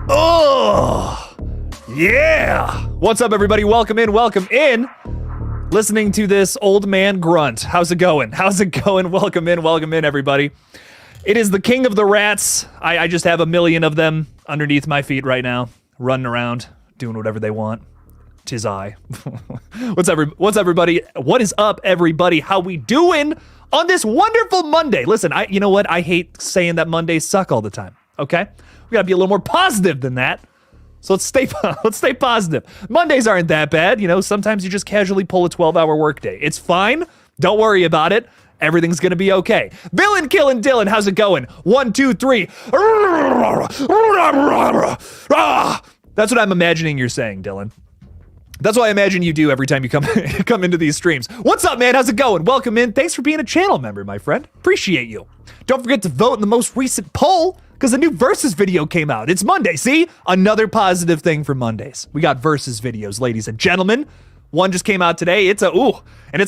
Oh, yeah. What's up, everybody? Welcome in, welcome in. Listening to this old man grunt. How's it going? How's it going? Welcome in, everybody. It is the king of the rats. I just have a million of them underneath my feet right now, running around, doing whatever they want. 'Tis I. What's everybody? What is up, everybody? How we doing on this wonderful Monday? Listen, you know what? I hate saying that Mondays suck all the time, okay? We gotta be a little more positive than that. So let's stay positive. Mondays aren't that bad, you know. Sometimes you just casually pull a 12-hour workday. It's fine. Don't worry about it. Everything's gonna be okay. Villain Killing Dylan, how's it going? 1, 2, 3. That's what I'm imagining you're saying, Dylan. That's what I imagine you do every time you come into these streams. What's up, man? How's it going? Welcome in. Thanks for being a channel member, my friend. Appreciate you. Don't forget to vote in the most recent poll, because the new Versus video came out. It's Monday, see? Another positive thing for Mondays. We got Versus videos, ladies and gentlemen. One just came out today. It's a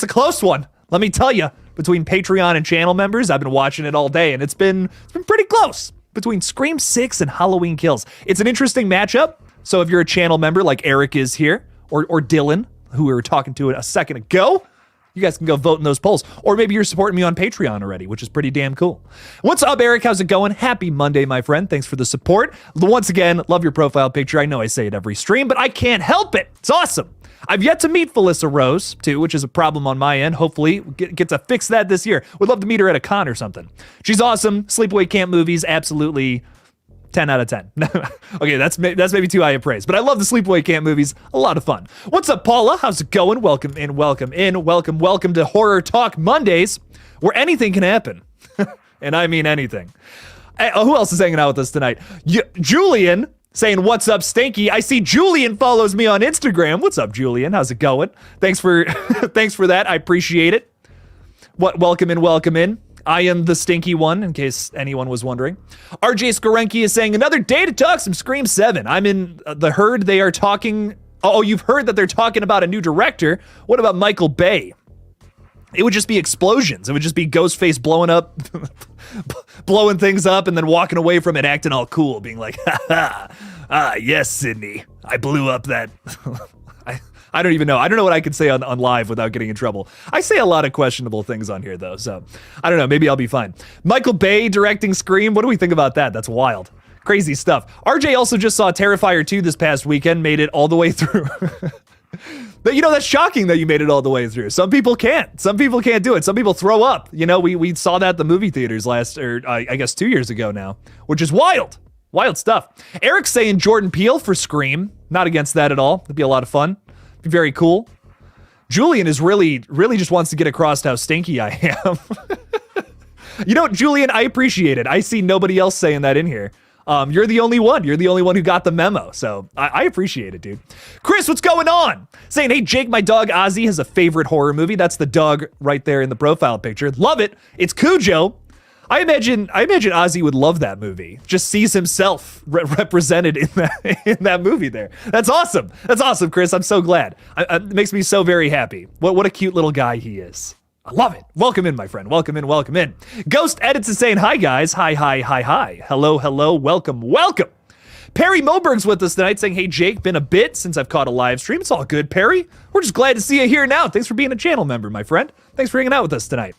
close one. Let me tell you, between Patreon and channel members, I've been watching it all day, and it's been pretty close between Scream 6 and Halloween Kills. It's an interesting matchup, so if you're a channel member like Eric is here, or Dylan, who we were talking to a second ago, you guys can go vote in those polls. Or maybe you're supporting me on Patreon already, which is pretty damn cool. What's up, Eric? How's it going? Happy Monday, my friend. Thanks for the support. Once again, love your profile picture. I know I say it every stream, but I can't help it. It's awesome. I've yet to meet Felissa Rose, too, which is a problem on my end. Hopefully, get to fix that this year. Would love to meet her at a con or something. She's awesome. Sleepaway Camp movies, absolutely 10 out of 10. Okay, that's maybe too high a praise, but I love the Sleepaway Camp movies. A lot of fun. What's up, Paula? How's it going? Welcome in, welcome in. Welcome to Horror Talk Mondays, where anything can happen. And I mean anything. Who else is hanging out with us tonight? Julian saying, what's up, Stinky? I see Julian follows me on Instagram. What's up, Julian? How's it going? Thanks for that. I appreciate it. Welcome in. I am the stinky one, in case anyone was wondering. RJ Skorenki is saying, another day to talk some Scream 7. I'm in the herd. They are talking. Oh, you've heard that they're talking about a new director. What about Michael Bay? It would just be explosions. It would just be Ghostface blowing things up and then walking away from it, acting all cool, being like, yes, Sydney, I blew up that. I don't even know. I don't know what I could say on live without getting in trouble. I say a lot of questionable things on here, though, so I don't know. Maybe I'll be fine. Michael Bay directing Scream. What do we think about that? That's wild. Crazy stuff. RJ also just saw Terrifier 2 this past weekend, made it all the way through. But, you know, that's shocking that you made it all the way through. Some people can't. Some people can't do it. Some people throw up. You know, we saw that at the movie theaters I guess 2 years ago now, which is wild. Wild stuff. Eric's saying Jordan Peele for Scream. Not against that at all. It'd be a lot of fun. Very cool. Julian is really just wants to get across how stinky I am. You know, Julian, I appreciate it. I see nobody else saying that in here. You're the only one. You're the only one who got the memo. So I appreciate it, dude. Chris, what's going on? Saying, hey, Jake, my dog Ozzy has a favorite horror movie. That's the dog right there in the profile picture. Love it. It's Cujo. I imagine Ozzy would love that movie. Just sees himself represented in that movie there. That's awesome. That's awesome, Chris. I'm so glad. It makes me so very happy. What a cute little guy he is. I love it. Welcome in, my friend. Welcome in. Ghost Edits is saying, hi, guys. Hi. Hello. Welcome. Perry Moberg's with us tonight saying, hey, Jake, been a bit since I've caught a live stream. It's all good, Perry. We're just glad to see you here now. Thanks for being a channel member, my friend. Thanks for hanging out with us tonight.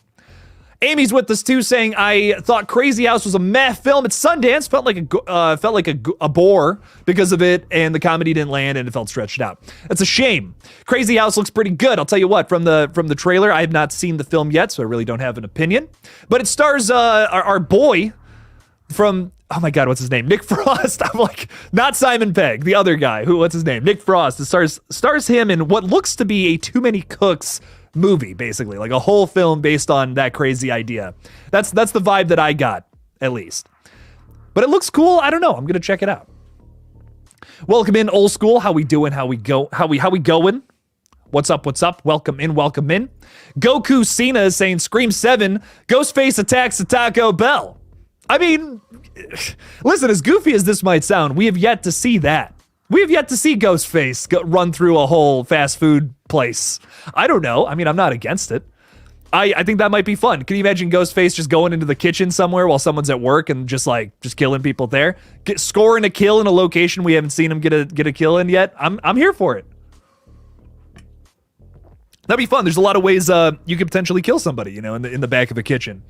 Amy's with us too, saying, I thought Crazy House was a meh film at Sundance. Felt like a bore because of it, and the comedy didn't land, and it felt stretched out. That's a shame. Crazy House looks pretty good. I'll tell you what, from the trailer, I have not seen the film yet, so I really don't have an opinion. But it stars our boy from, oh my God, what's his name? Nick Frost. I'm like, not Simon Pegg, the other guy. What's his name? Nick Frost. It stars him in what looks to be a Too Many Cooks movie, basically, like a whole film based on that crazy idea. That's the vibe that I got, at least. But it looks cool. I don't know. I'm gonna check it out. Welcome in, old school. How we doing? How we going? What's up? Welcome in. Goku Cena is saying Scream 7, Ghostface attacks a Taco Bell. I mean, listen, as goofy as this might sound, we have yet to see that. We have yet to see Ghostface run through a whole fast food place. I don't know. I mean, I'm not against it. I think that might be fun. Can you imagine Ghostface just going into the kitchen somewhere while someone's at work and just killing people there? Scoring a kill in a location we haven't seen him get a kill in yet? I'm here for it. That'd be fun. There's a lot of ways you could potentially kill somebody, in the back of a kitchen.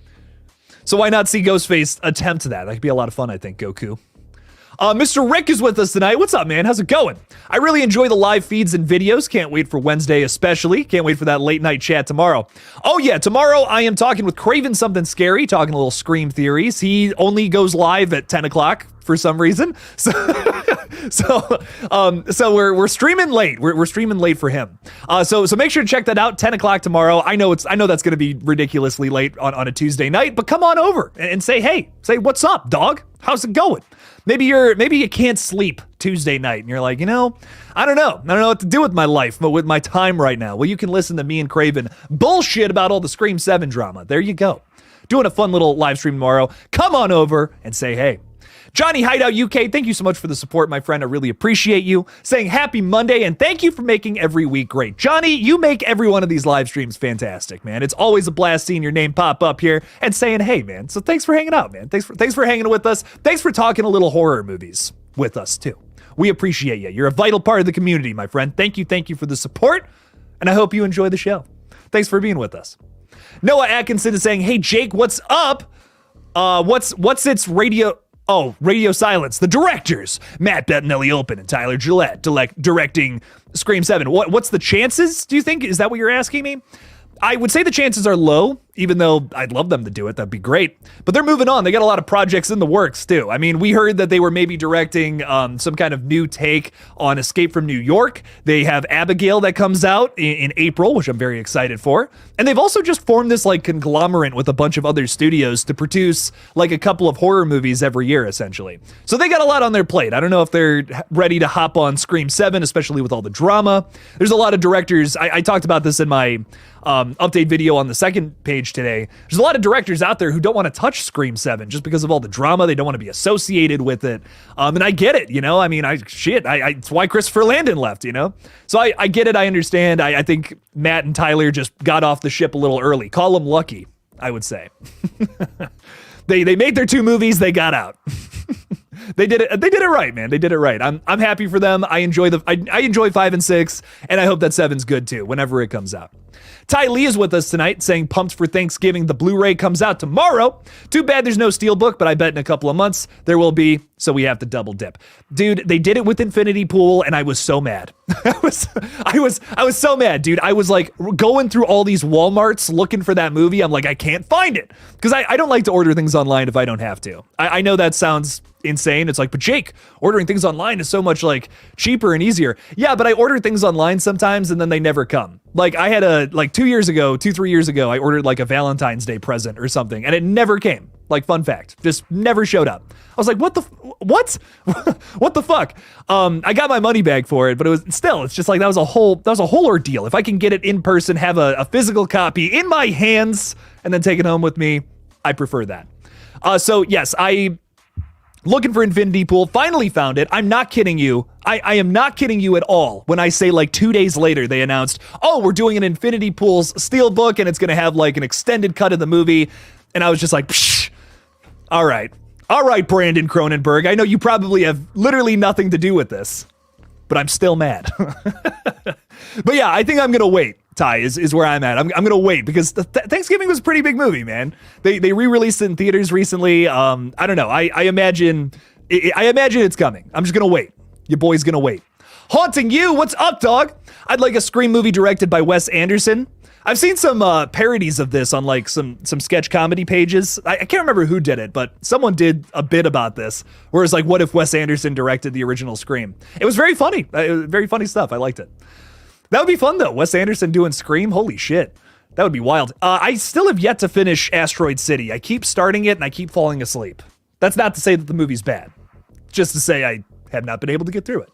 So why not see Ghostface attempt that? That could be a lot of fun, I think, Goku. Mr. Rick is with us tonight. What's up, man? How's it going? I really enjoy the live feeds and videos. Can't wait for Wednesday especially. Can't wait for that late night chat tomorrow. Oh yeah, tomorrow I am talking with Craven Something Scary, talking a little Scream theories. He only goes live at 10 o'clock for some reason. So we're streaming late. We're streaming late for him. So make sure to check that out. 10 o'clock tomorrow. I know that's going to be ridiculously late on a Tuesday night, but come on over and say hey. Say what's up, dog? How's it going? Maybe you can't sleep Tuesday night and you're like, I don't know what to do with my life, but with my time right now. Well, you can listen to me and Craven bullshit about all the Scream 7 drama. There you go. Doing a fun little live stream tomorrow. Come on over and say hey. Johnny Hideout UK, thank you so much for the support, my friend. I really appreciate you. Saying happy Monday, and thank you for making every week great. Johnny, you make every one of these live streams fantastic, man. It's always a blast seeing your name pop up here and saying hey, man. So thanks for hanging out, man. Thanks for hanging with us. Thanks for talking a little horror movies with us, too. We appreciate you. You're a vital part of the community, my friend. Thank you for the support, and I hope you enjoy the show. Thanks for being with us. Noah Atkinson is saying, hey, Jake, what's up? What's its radio... Oh, Radio Silence, the directors, Matt Bettinelli Open and Tyler Gillette directing Scream 7. What's the chances, do you think? Is that what you're asking me? I would say the chances are low, even though I'd love them to do it. That'd be great. But they're moving on. They got a lot of projects in the works, too. I mean, we heard that they were maybe directing some kind of new take on Escape from New York. They have Abigail that comes out in April, which I'm very excited for. And they've also just formed this conglomerate with a bunch of other studios to produce a couple of horror movies every year, essentially. So they got a lot on their plate. I don't know if they're ready to hop on Scream 7, especially with all the drama. There's a lot of directors. I talked about this in my update video on the second page today. There's a lot of directors out there who don't want to touch Scream 7 just because of all the drama. They don't want to be associated with it. And I get it, I mean, it's why Christopher Landon left, So I get it. I understand. I think Matt and Tyler just got off the ship a little early. Call them lucky, I would say. They made their 2 movies. They got out. They did it right, man. They did it right. I'm happy for them. I enjoy 5 and 6, and I hope that 7's good too, whenever it comes out. Ty Lee is with us tonight, saying pumped for Thanksgiving. The Blu-ray comes out tomorrow. Too bad there's no Steelbook, but I bet in a couple of months there will be, so we have to double dip. Dude, they did it with Infinity Pool, and I was so mad. I was so mad, dude. I was going through all these Walmarts looking for that movie. I'm like, I can't find it. Because I don't like to order things online if I don't have to. I know that sounds insane. It's but Jake, ordering things online is so much cheaper and easier. Yeah, but I order things online sometimes and then they never come. I had 3 years ago, I ordered a Valentine's Day present or something and it never came. Fun fact, just never showed up. I was like, what? What the fuck? I got my money back for it, but it's just that was a whole ordeal. If I can get it in person, have a physical copy in my hands and then take it home with me, I prefer that. So yes, looking for Infinity Pool, finally found it. I'm not kidding you. I am not kidding you at all when I say 2 days later they announced, oh, we're doing an Infinity Pool's Steelbook and it's going to have an extended cut of the movie. And I was just psh, all right, Brandon Cronenberg. I know you probably have literally nothing to do with this, but I'm still mad. But yeah, I think I'm going to wait. Ty is where I'm at. I'm going to wait because Thanksgiving was a pretty big movie, man. They re-released it in theaters recently. I don't know. I imagine it's coming. I'm just going to wait. Your boy's going to wait. Haunting You, what's up, dog? I'd like a Scream movie directed by Wes Anderson. I've seen some parodies of this on some sketch comedy pages. I can't remember who did it, but someone did a bit about this where it's what if Wes Anderson directed the original Scream? It was very funny. Very funny stuff. I liked it. That would be fun, though. Wes Anderson doing Scream? Holy shit. That would be wild. I still have yet to finish Asteroid City. I keep starting it, and I keep falling asleep. That's not to say that the movie's bad. Just to say I have not been able to get through it.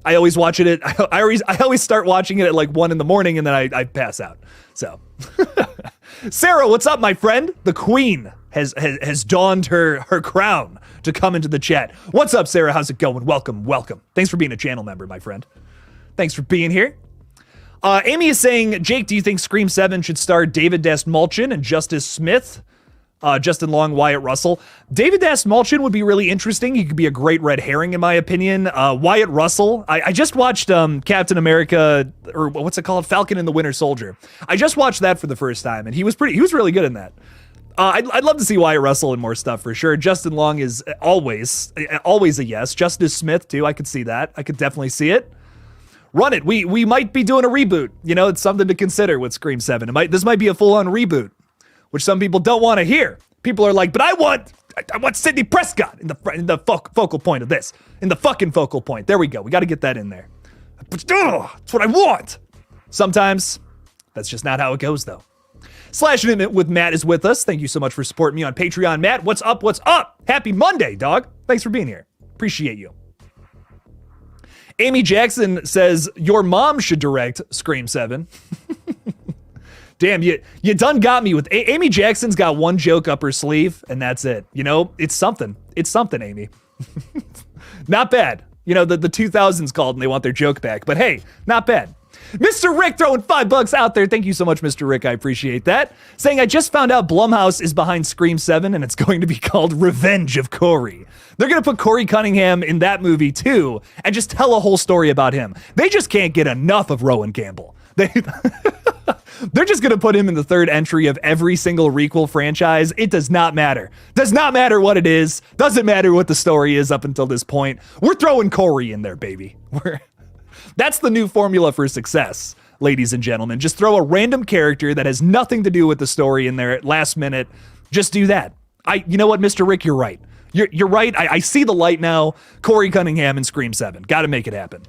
I always watch it I always start watching it at 1 in the morning, and then I pass out. So. Sarah, what's up, my friend? The queen has donned her crown to come into the chat. What's up, Sarah? How's it going? Welcome. Thanks for being a channel member, my friend. Thanks for being here. Amy is saying, Jake, do you think Scream 7 should star David Dastmalchian and Justice Smith? Justin Long, Wyatt Russell. David Dastmalchian would be really interesting. He could be a great red herring, in my opinion. Wyatt Russell. I just watched Captain America, or what's it called? Falcon and the Winter Soldier. I just watched that for the first time, and he was really good in that. I'd love to see Wyatt Russell in more stuff for sure. Justin Long is always a yes. Justice Smith too. I could see that. I could definitely see it. Run it. We might be doing a reboot. You know, it's something to consider with Scream 7. This might be a full-on reboot, which some people don't want to hear. People are like, but I want Sidney Prescott in the focal point of this. In the fucking focal point. There we go. We got to get that in there. That's what I want. Sometimes that's just not how it goes, though. Slashing It with Matt is with us. Thank you so much for supporting me on Patreon. Matt, what's up? What's up? Happy Monday, dog. Thanks for being here. Appreciate you. Amy Jackson says, your mom should direct Scream 7. Damn, you done got me with Amy Jackson's got one joke up her sleeve, and that's it. You know, it's something. It's something, Amy. Not bad. You know, the 2000s called and they want their joke back, but hey, not bad. Mr. Rick throwing $5 out there. Thank you so much, Mr. Rick. I appreciate that. Saying, I just found out Blumhouse is behind Scream 7 and it's going to be called Revenge of Corey. They're going to put Corey Cunningham in that movie too and just tell a whole story about him. They just can't get enough of Rowan Campbell. They're just going to put him in the third entry of every single requel franchise. It does not matter. Does not matter what it is. Doesn't matter what the story is up until this point. We're throwing Corey in there, baby. That's the new formula for success, ladies and gentlemen. Just throw a random character that has nothing to do with the story in there at last minute. Just do that. You know what, Mr. Rick, you're right. You're right. I see the light now. Corey Cunningham and Scream 7. Got to make it happen.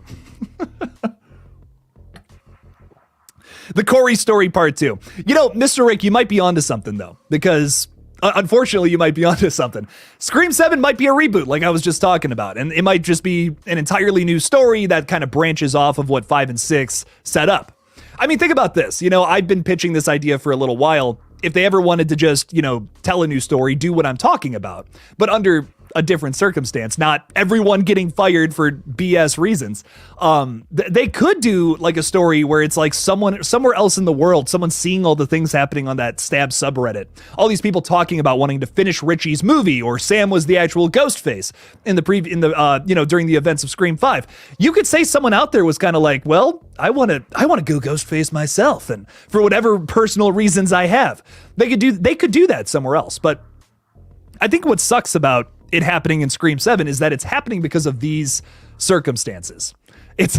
The Corey story part 2. You know, Mr. Rick, you might be onto something though, because unfortunately you might be onto something. Scream 7 might be a reboot like I was just talking about, and it might just be an entirely new story that kind of branches off of what 5 and 6 set up. I mean, think about this. You know, I've been pitching this idea for a little while. If they ever wanted to just, you know, tell a new story, do what I'm talking about, but under a different circumstance, not everyone getting fired for BS reasons. They could do like a story where it's like someone somewhere else in the world, someone seeing all the things happening on that Stab subreddit, all these people talking about wanting to finish Richie's movie, or Sam was the actual Ghostface in the during the events of Scream 5. You could say someone out there was kind of like, well, I want to go Ghostface myself, and for whatever personal reasons I have, they could do that somewhere else. But I think what sucks about it happening in Scream 7 is that it's happening because of these circumstances. It's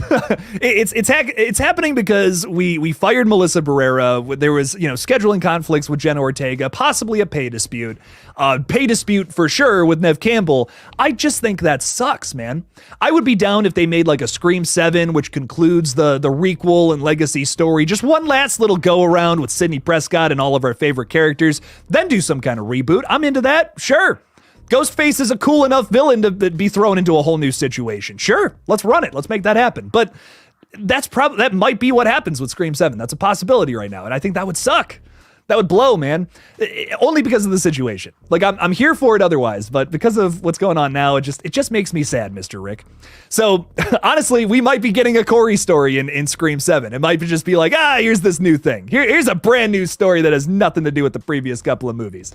happening because we fired Melissa Barrera. There was, you know, scheduling conflicts with Jenna Ortega, possibly a pay dispute for sure with Nev Campbell. I just think that sucks, man. I would be down if they made like a Scream 7, which concludes the requel and legacy story. Just one last little go around with Sidney Prescott and all of our favorite characters, then do some kind of reboot. I'm into that. Sure. Ghostface is a cool enough villain to be thrown into a whole new situation. Sure, let's run it. Let's make that happen. But that might be what happens with Scream 7. That's a possibility right now, and I think that would suck. That would blow, man. Only because of the situation. Like I'm here for it otherwise, but because of what's going on now, it just makes me sad, Mr. Rick. So honestly, we might be getting a Corey story in Scream 7. It might just be like, here's this new thing. Here's a brand new story that has nothing to do with the previous couple of movies.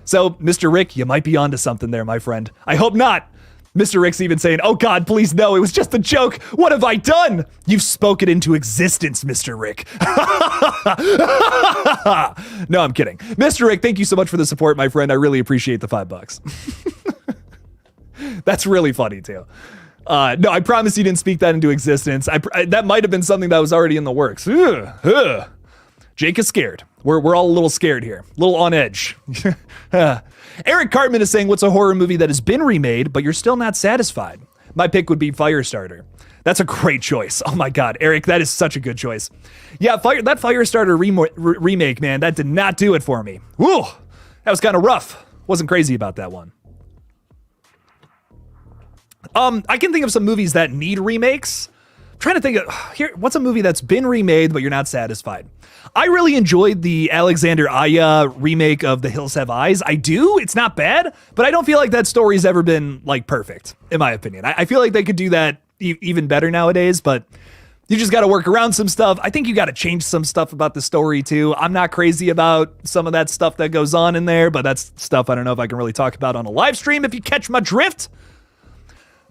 So, Mr. Rick, you might be onto something there, my friend. I hope not. Mr. Rick's even saying, oh God, please no, it was just a joke. What have I done? You've spoken into existence, Mr. Rick. No, I'm kidding. Mr. Rick, thank you so much for the support, my friend. I really appreciate the $5. That's really funny too. No, I promise you didn't speak that into existence. That might have been something that was already in the works. Jake is scared. We're all a little scared here, a little on edge. Eric Cartman is saying, what's a horror movie that has been remade, but you're still not satisfied? My pick would be Firestarter. That's a great choice. Oh my God, Eric, that is such a good choice. Yeah, that Firestarter remake, man, that did not do it for me. Woo, that was kind of rough. Wasn't crazy about that one. I can think of some movies that need remakes. I'm trying to think of what's a movie that's been remade, but you're not satisfied. I really enjoyed the Alexander Aya remake of The Hills Have Eyes. I do. It's not bad, but I don't feel like that story's ever been like perfect, in my opinion. I feel like they could do that even better nowadays, but You just got to work around some stuff. I think you got to change some stuff about the story too. I'm not crazy about some of that stuff that goes on in there, but that's stuff I don't know if I can really talk about on a live stream, if you catch my drift.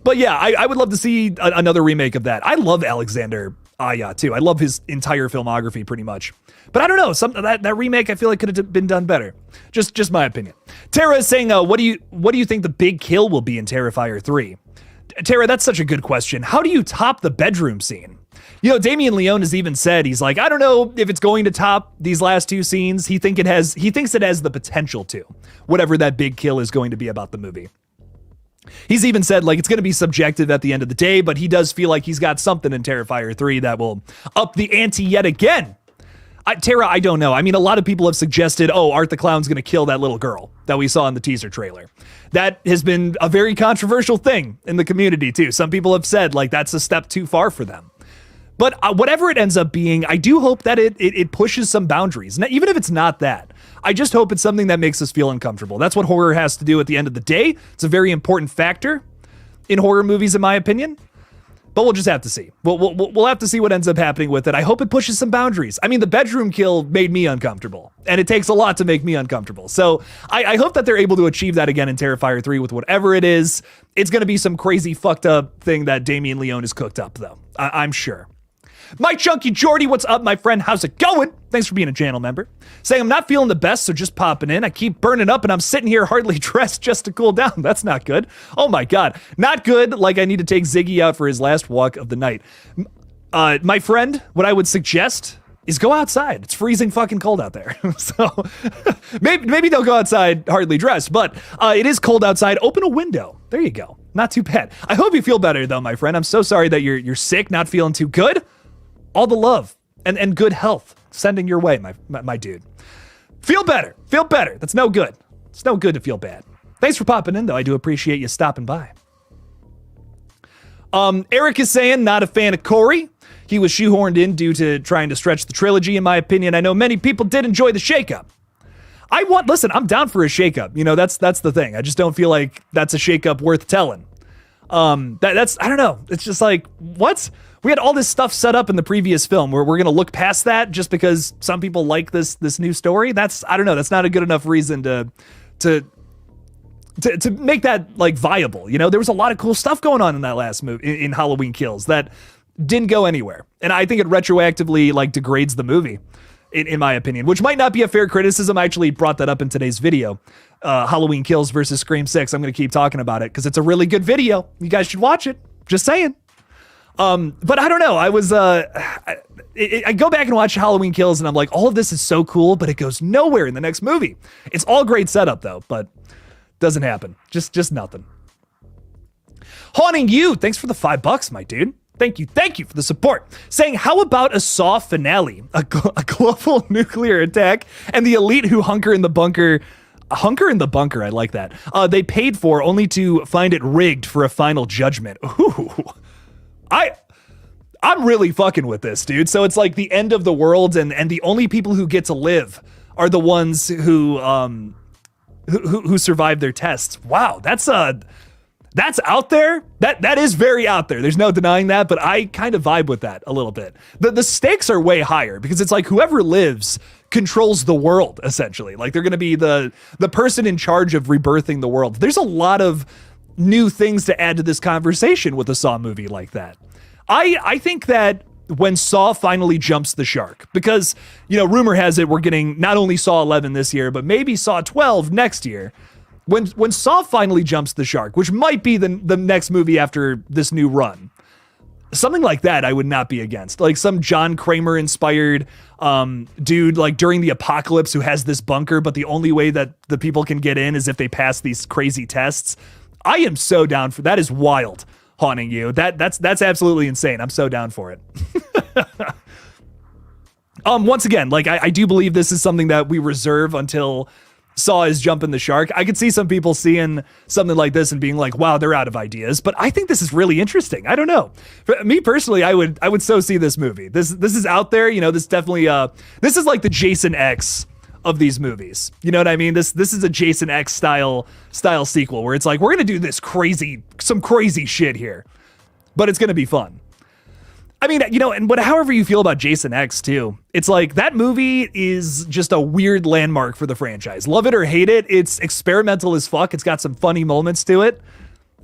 But yeah, I would love to see another remake of that. I love Alexander Aya too. I love his entire filmography pretty much. But I don't know, that remake I feel like could have been done better. Just my opinion. Tara is saying, what do you think the big kill will be in Terrifier 3? Tara, that's such a good question. How do you top the bedroom scene? You know, Damien Leone has even said, he's like, I don't know if it's going to top these last two scenes. He thinks it has the potential to, whatever that big kill is going to be about the movie. He's even said, like, it's going to be subjective at the end of the day, but he does feel like he's got something in Terrifier 3 that will up the ante yet again. Tara, I don't know. I mean, a lot of people have suggested, Art the Clown's going to kill that little girl that we saw in the teaser trailer. That has been a very controversial thing in the community, too. Some people have said, like, that's a step too far for them. But whatever it ends up being, I do hope that it pushes some boundaries. Now, even if it's not that, I just hope it's something that makes us feel uncomfortable. That's what horror has to do at the end of the day. It's a very important factor in horror movies, in my opinion. But we'll just have to see. We'll have to see what ends up happening with it. I hope it pushes some boundaries. I mean, the bedroom kill made me uncomfortable, and it takes a lot to make me uncomfortable. So I hope that they're able to achieve that again in Terrifier 3 with whatever it is. It's going to be some crazy fucked up thing that Damien Leone has cooked up, though. I'm sure. My Chunky Jordy, what's up, my friend? How's it going? Thanks for being a channel member. Saying I'm not feeling the best, so just popping in. I keep burning up, and I'm sitting here hardly dressed just to cool down. That's not good. Oh my God. Not good, like I need to take Ziggy out for his last walk of the night. My friend, what I would suggest is go outside. It's freezing fucking cold out there. So maybe don't go outside hardly dressed, but it is cold outside. Open a window. There you go. Not too bad. I hope you feel better, though, my friend. I'm so sorry that you're sick, not feeling too good. All the love and good health sending your way, my dude. Feel better. Feel better. That's no good. It's no good to feel bad. Thanks for popping in, though. I do appreciate you stopping by. Eric is saying, not a fan of Corey. He was shoehorned in due to trying to stretch the trilogy, in my opinion. I know many people did enjoy the shakeup. Listen, I'm down for a shakeup. You know, that's the thing. I just don't feel like that's a shakeup worth telling. That's I don't know. It's just like, what? We had all this stuff set up in the previous film where we're going to look past that just because some people like this new story. I don't know. That's not a good enough reason to make that like viable. You know, there was a lot of cool stuff going on in that last movie in Halloween Kills that didn't go anywhere. And I think it retroactively like degrades the movie in my opinion, which might not be a fair criticism. I actually brought that up in today's video. Halloween Kills versus Scream 6. I'm going to keep talking about it because it's a really good video. You guys should watch it. Just saying. But I don't know. I go back and watch Halloween Kills and I'm like, all of this is so cool, but it goes nowhere in the next movie. It's all great setup though, but doesn't happen. Just nothing. Haunting You. Thanks for the $5, my dude. Thank you for the support. Saying, how about a Saw finale? A global nuclear attack and the elite who hunker in the bunker. Hunker in the bunker, I like that. They paid for only to find it rigged for a final judgment. Ooh. I'm really fucking with this, dude. So it's like the end of the world and the only people who get to live are the ones who survive their tests. Wow, that's out there. That is very out there. There's no denying that, but I kind of vibe with that a little bit. The stakes are way higher because it's like whoever lives controls the world, essentially. Like they're going to be the person in charge of rebirthing the world. There's a lot of new things to add to this conversation with a Saw movie like that. I think that when Saw finally jumps the shark, because, you know, rumor has it we're getting not only Saw 11 this year, but maybe Saw 12 next year. When Saw finally jumps the shark, which might be the next movie after this new run, something like that I would not be against. Like some John Kramer inspired dude like during the apocalypse who has this bunker, but the only way that the people can get in is if they pass these crazy tests. I am so down for that. Is wild. Haunting You. That's absolutely insane. I'm so down for it. Once again, like I do believe this is something that we reserve until Saw is jumping the shark. I could see some people seeing something like this and being like, wow, they're out of ideas. But I think this is really interesting. I don't know. For me personally, I would so see this movie. This is out there. You know, this definitely this is like the Jason X of these movies. You know what I mean? This is a Jason X style sequel where it's like, we're gonna do some crazy shit here, but it's gonna be fun. I mean, and however you feel about Jason X too, it's like that movie is just a weird landmark for the franchise. Love it or hate it, it's experimental as fuck. It's got some funny moments to it.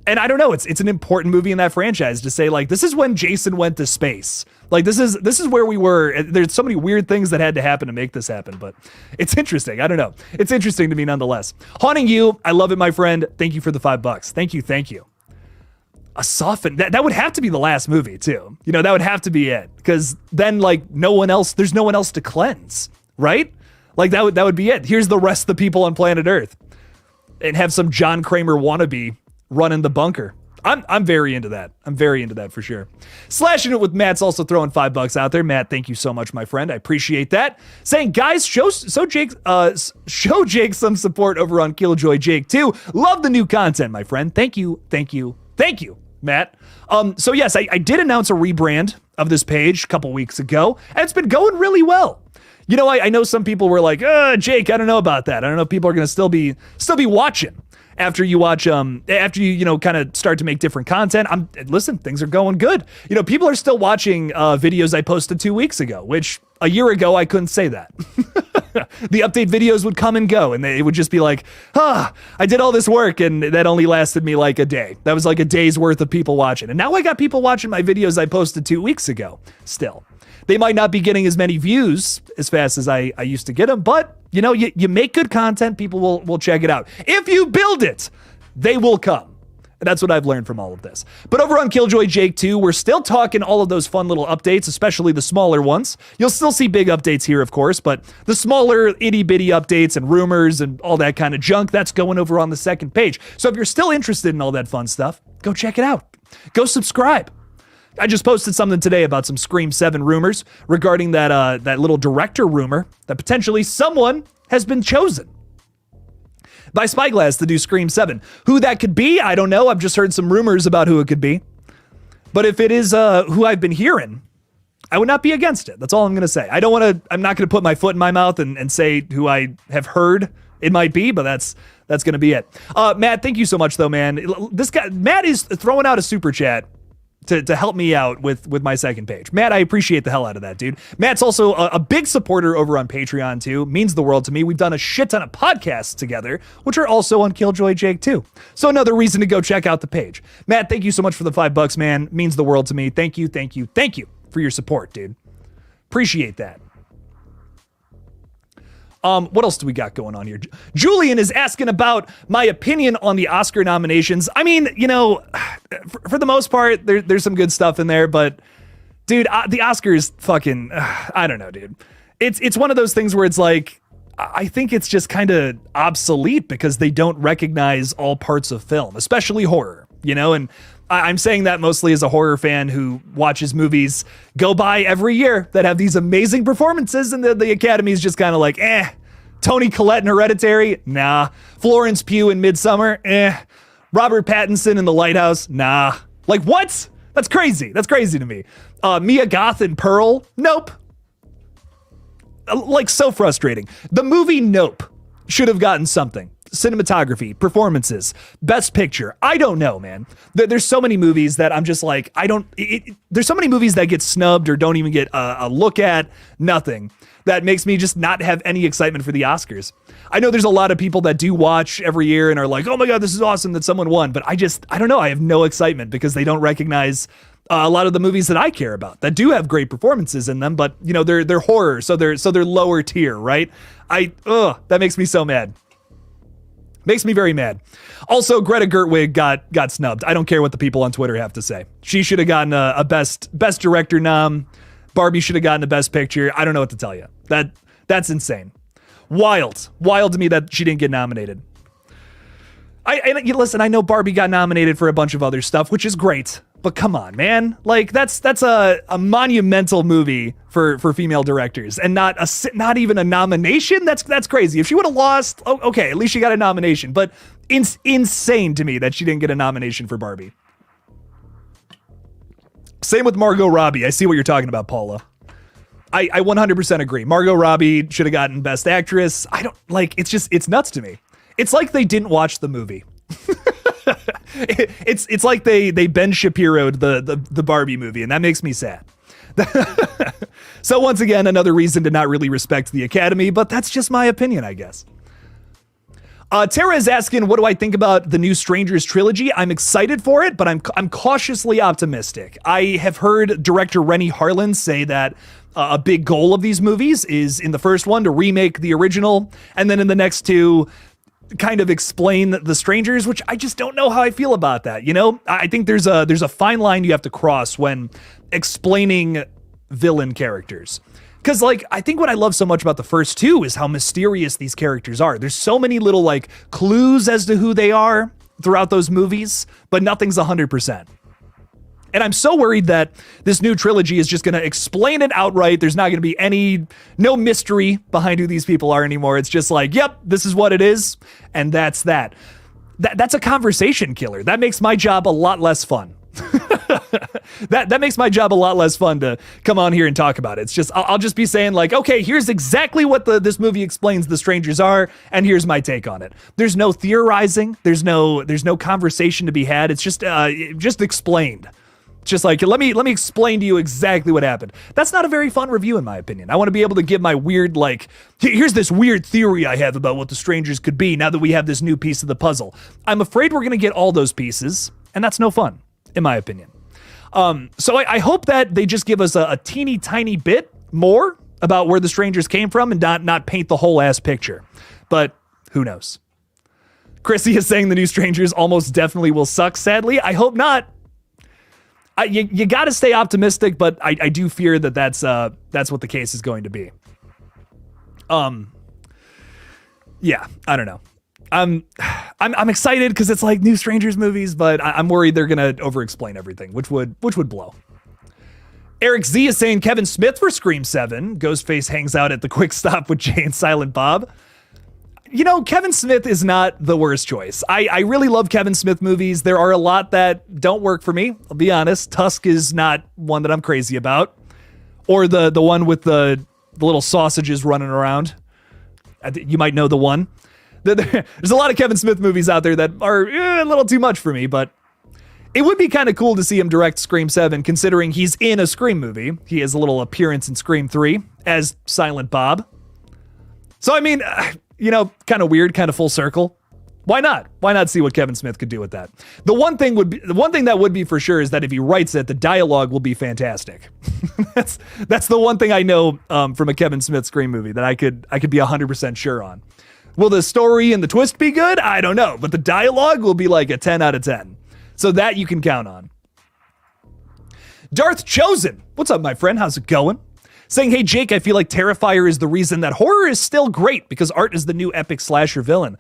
And I don't know, it's an important movie in that franchise to say, like, this is when Jason went to space. Like, this is where we were. There's so many weird things that had to happen to make this happen, but it's interesting. I don't know. It's interesting to me nonetheless. Haunting You, I love it, my friend. Thank you for the $5. Thank you. A soften that would have to be the last movie too. That would have to be it, because then like there's no one else to cleanse, right? Like that would be it. Here's the rest of the people on planet Earth, and have some John Kramer wannabe running the bunker. I'm very into that. I'm very into that for sure. Slashing it with Matt's also throwing $5 out there. Matt, thank you so much, my friend. I appreciate that. Saying, guys, show Jake some support over on KillJoy Jake too. Love the new content, my friend. Thank you, Matt. So yes, I did announce a rebrand of this page a couple weeks ago, and it's been going really well. I know some people were like, Jake, I don't know about that. I don't know if people are going to still be watching after you watch, after you kind of start to make different content. Listen, things are going good. People are still watching videos I posted 2 weeks ago, which a year ago I couldn't say that. The update videos would come and go, and it would just be like, I did all this work, and that only lasted me like a day. That was like a day's worth of people watching. And now I got people watching my videos I posted 2 weeks ago still. They might not be getting as many views as fast as I used to get them, but you make good content, people will check it out. If you build it, they will come. And that's what I've learned from all of this. But over on KillJoy Jake 2, we're still talking all of those fun little updates, especially the smaller ones. You'll still see big updates here, of course, but the smaller itty-bitty updates and rumors and all that kind of junk, that's going over on the second page. So if you're still interested in all that fun stuff, go check it out. Go subscribe. I just posted something today about some Scream 7 rumors regarding that little director rumor that potentially someone has been chosen by Spyglass to do Scream 7. Who that could be, I don't know. I've just heard some rumors about who it could be. But if it is who I've been hearing, I would not be against it. That's all I'm going to say. I'm not going to put my foot in my mouth and say who I have heard it might be, but that's going to be it. Matt, thank you so much though, man. This guy, Matt, is throwing out a super chat to help me out with my second page. Matt, I appreciate the hell out of that, dude. Matt's also a big supporter over on Patreon too. Means the world to me. We've done a shit ton of podcasts together, which are also on KillJoy Jake too. So another reason to go check out the page. Matt, thank you so much for the $5, man. Means the world to me. Thank you for your support, dude. Appreciate that. What else do we got going on here? Julian is asking about my opinion on the Oscar nominations. I mean, for the most part, there's some good stuff in there, but dude, the Oscars fucking, I don't know, dude. It's one of those things where it's like, I think it's just kind of obsolete because they don't recognize all parts of film, especially horror, and I'm saying that mostly as a horror fan who watches movies go by every year that have these amazing performances, and the Academy's just kind of like, Toni Collette in Hereditary? Nah. Florence Pugh in Midsummer? Robert Pattinson in The Lighthouse? Nah. Like, what? That's crazy. That's crazy to me. Mia Goth in Pearl? Nope. Like, so frustrating. The movie Nope should have gotten something. Cinematography, performances, best picture. I don't know, man. There's so many movies that I'm just like, there's so many movies that get snubbed or don't even get a look at, nothing. That makes me just not have any excitement for the Oscars. I know there's a lot of people that do watch every year and are like, oh my God, this is awesome that someone won. But I don't know. I have no excitement because they don't recognize a lot of the movies that I care about that do have great performances in them, but they're horror. So they're lower tier, right? That makes me so mad. Makes me very mad. Also, Greta Gerwig got snubbed. I don't care what the people on Twitter have to say. She should have gotten a best director nom. Barbie should have gotten a best picture. I don't know what to tell you. That's insane. Wild to me that she didn't get nominated. Listen, I know Barbie got nominated for a bunch of other stuff, which is great. But come on, man. Like that's a monumental movie for female directors, and not even a nomination. That's crazy. If she would have lost, okay, at least she got a nomination. But it's insane to me that she didn't get a nomination for Barbie. Same with Margot Robbie. I see what you're talking about, Paula. I 100% agree. Margot Robbie should have gotten Best Actress. I don't like. It's nuts to me. It's like they didn't watch the movie. It's like they Ben Shapiro'd the Barbie movie, and that makes me sad. So once again, another reason to not really respect the Academy, but that's just my opinion, I guess. Tara is asking, what do I think about the new Strangers trilogy? I'm excited for it, but I'm cautiously optimistic. I have heard director Renny Harlin say that a big goal of these movies is in the first one to remake the original, and then in the next two, kind of explain the Strangers, which I just don't know how I feel about that. You know, I think there's a fine line you have to cross when explaining villain characters. Because, like, I think what I love so much about the first two is how mysterious these characters are. There's so many little, like, clues as to who they are throughout those movies, but nothing's 100%. And I'm so worried that this new trilogy is just going to explain it outright. There's not going to be no mystery behind who these people are anymore. It's just like, yep, this is what it is, and that's that. That's a conversation killer. That makes my job a lot less fun. That makes my job a lot less fun to come on here and talk about it. It's just, I'll just be saying like, okay, here's exactly what this movie explains the Strangers are, and here's my take on it. There's no theorizing. There's no conversation to be had. It's just explained. It's just like, let me explain to you exactly what happened. That's not a very fun review, in my opinion. I want to be able to give my weird, like, here's this weird theory I have about what the Strangers could be now that we have this new piece of the puzzle. I'm afraid we're going to get all those pieces, and that's no fun, in my opinion. So I hope that they just give us a teeny tiny bit more about where the Strangers came from and not paint the whole ass picture. But who knows? Chrissy is saying the new Strangers almost definitely will suck, sadly. I hope not. You got to stay optimistic, but I do fear that that's what the case is going to be. Yeah, I don't know. I'm excited because it's like new Strangers movies, but I'm worried they're gonna over-explain everything, which would blow. Eric Z is saying Kevin Smith for Scream 7. Ghostface hangs out at the Quick Stop with Jay and Silent Bob. You know, Kevin Smith is not the worst choice. I really love Kevin Smith movies. There are a lot that don't work for me. I'll be honest. Tusk is not one that I'm crazy about. Or the one with the little sausages running around. You might know the one. There's a lot of Kevin Smith movies out there that are a little too much for me, but it would be kind of cool to see him direct Scream 7, considering he's in a Scream movie. He has a little appearance in Scream 3 as Silent Bob. So, I mean, you know, kind of weird, kind of full circle. Why not? Why not see what Kevin Smith could do with that? The one thing that would be for sure is that if he writes it, the dialogue will be fantastic. that's the one thing I know from a Kevin Smith Scream movie that I could be 100% sure on. Will the story and the twist be good? I don't know, but the dialogue will be like a 10 out of 10. So that you can count on. Darth Chosen. What's up, my friend? How's it going? Saying, hey, Jake, I feel like Terrifier is the reason that horror is still great because Art is the new epic slasher villain.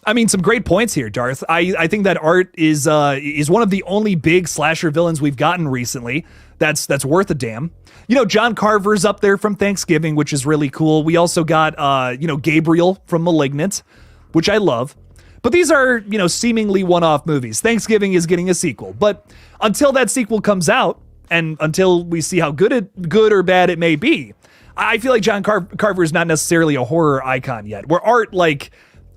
I mean, some great points here, Darth. I think that Art is one of the only big slasher villains we've gotten recently. That's worth a damn. You know, John Carver's up there from Thanksgiving, which is really cool. We also got, Gabriel from Malignant, which I love. But these are, seemingly one-off movies. Thanksgiving is getting a sequel. But until that sequel comes out, and until we see how good or bad it may be, I feel like John Carver is not necessarily a horror icon yet. Where Art,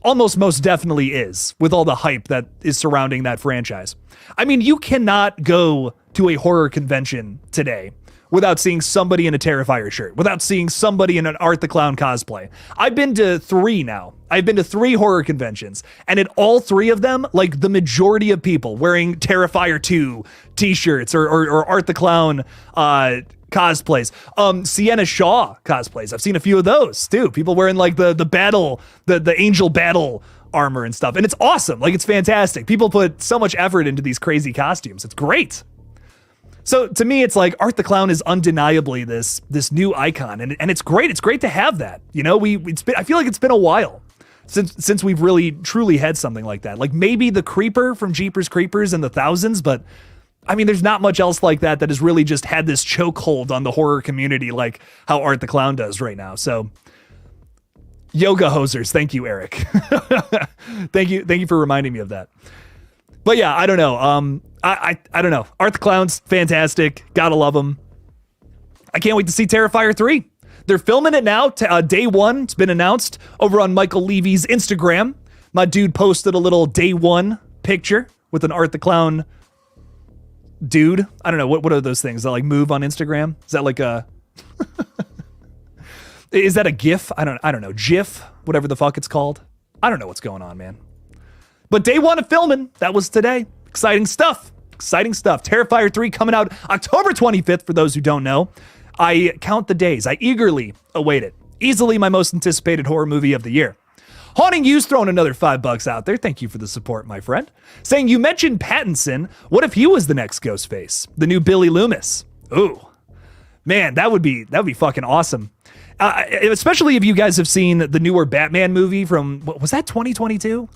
almost most definitely is, with all the hype that is surrounding that franchise. I mean, you cannot go to a horror convention today without seeing somebody in a Terrifier shirt, without seeing somebody in an Art the Clown cosplay. I've been to 3 now. I've been to 3 horror conventions, and at all 3 of them, the majority of people wearing Terrifier 2 t-shirts or Art the Clown cosplays. Sienna Shaw cosplays. I've seen a few of those too. People wearing the angel battle armor and stuff. And it's awesome. It's fantastic. People put so much effort into these crazy costumes. It's great. So to me, it's like Art the Clown is undeniably this new icon, and it's great. It's great to have that. I feel like it's been a while since we've really truly had something like that. Maybe the Creeper from Jeepers Creepers in the thousands, but I mean, there's not much else like that has really just had this chokehold on the horror community like how Art the Clown does right now. So yoga hosers, thank you, Eric. Thank you for reminding me of that. But yeah, I don't know. I don't know. Art the Clown's fantastic. Gotta love him. I can't wait to see Terrifier 3. They're filming it now. Day 1, it's been announced over on Michael Levy's Instagram. My dude posted a little day 1 picture with an Art the Clown dude. I don't know. What are those things that like move on Instagram? Is that like a is that a GIF? I don't know. GIF, whatever the fuck it's called. I don't know what's going on, man. But day one of filming, that was today. Exciting stuff. Exciting stuff. Terrifier 3 coming out October 25th, for those who don't know. I count the days. I eagerly await it. Easily my most anticipated horror movie of the year. Haunting You's throwing another $5 out there. Thank you for the support, my friend. Saying, you mentioned Pattinson. What if he was the next Ghostface? The new Billy Loomis. Ooh. Man, that would be fucking awesome. Especially if you guys have seen the newer Batman movie from, what was that, 2022?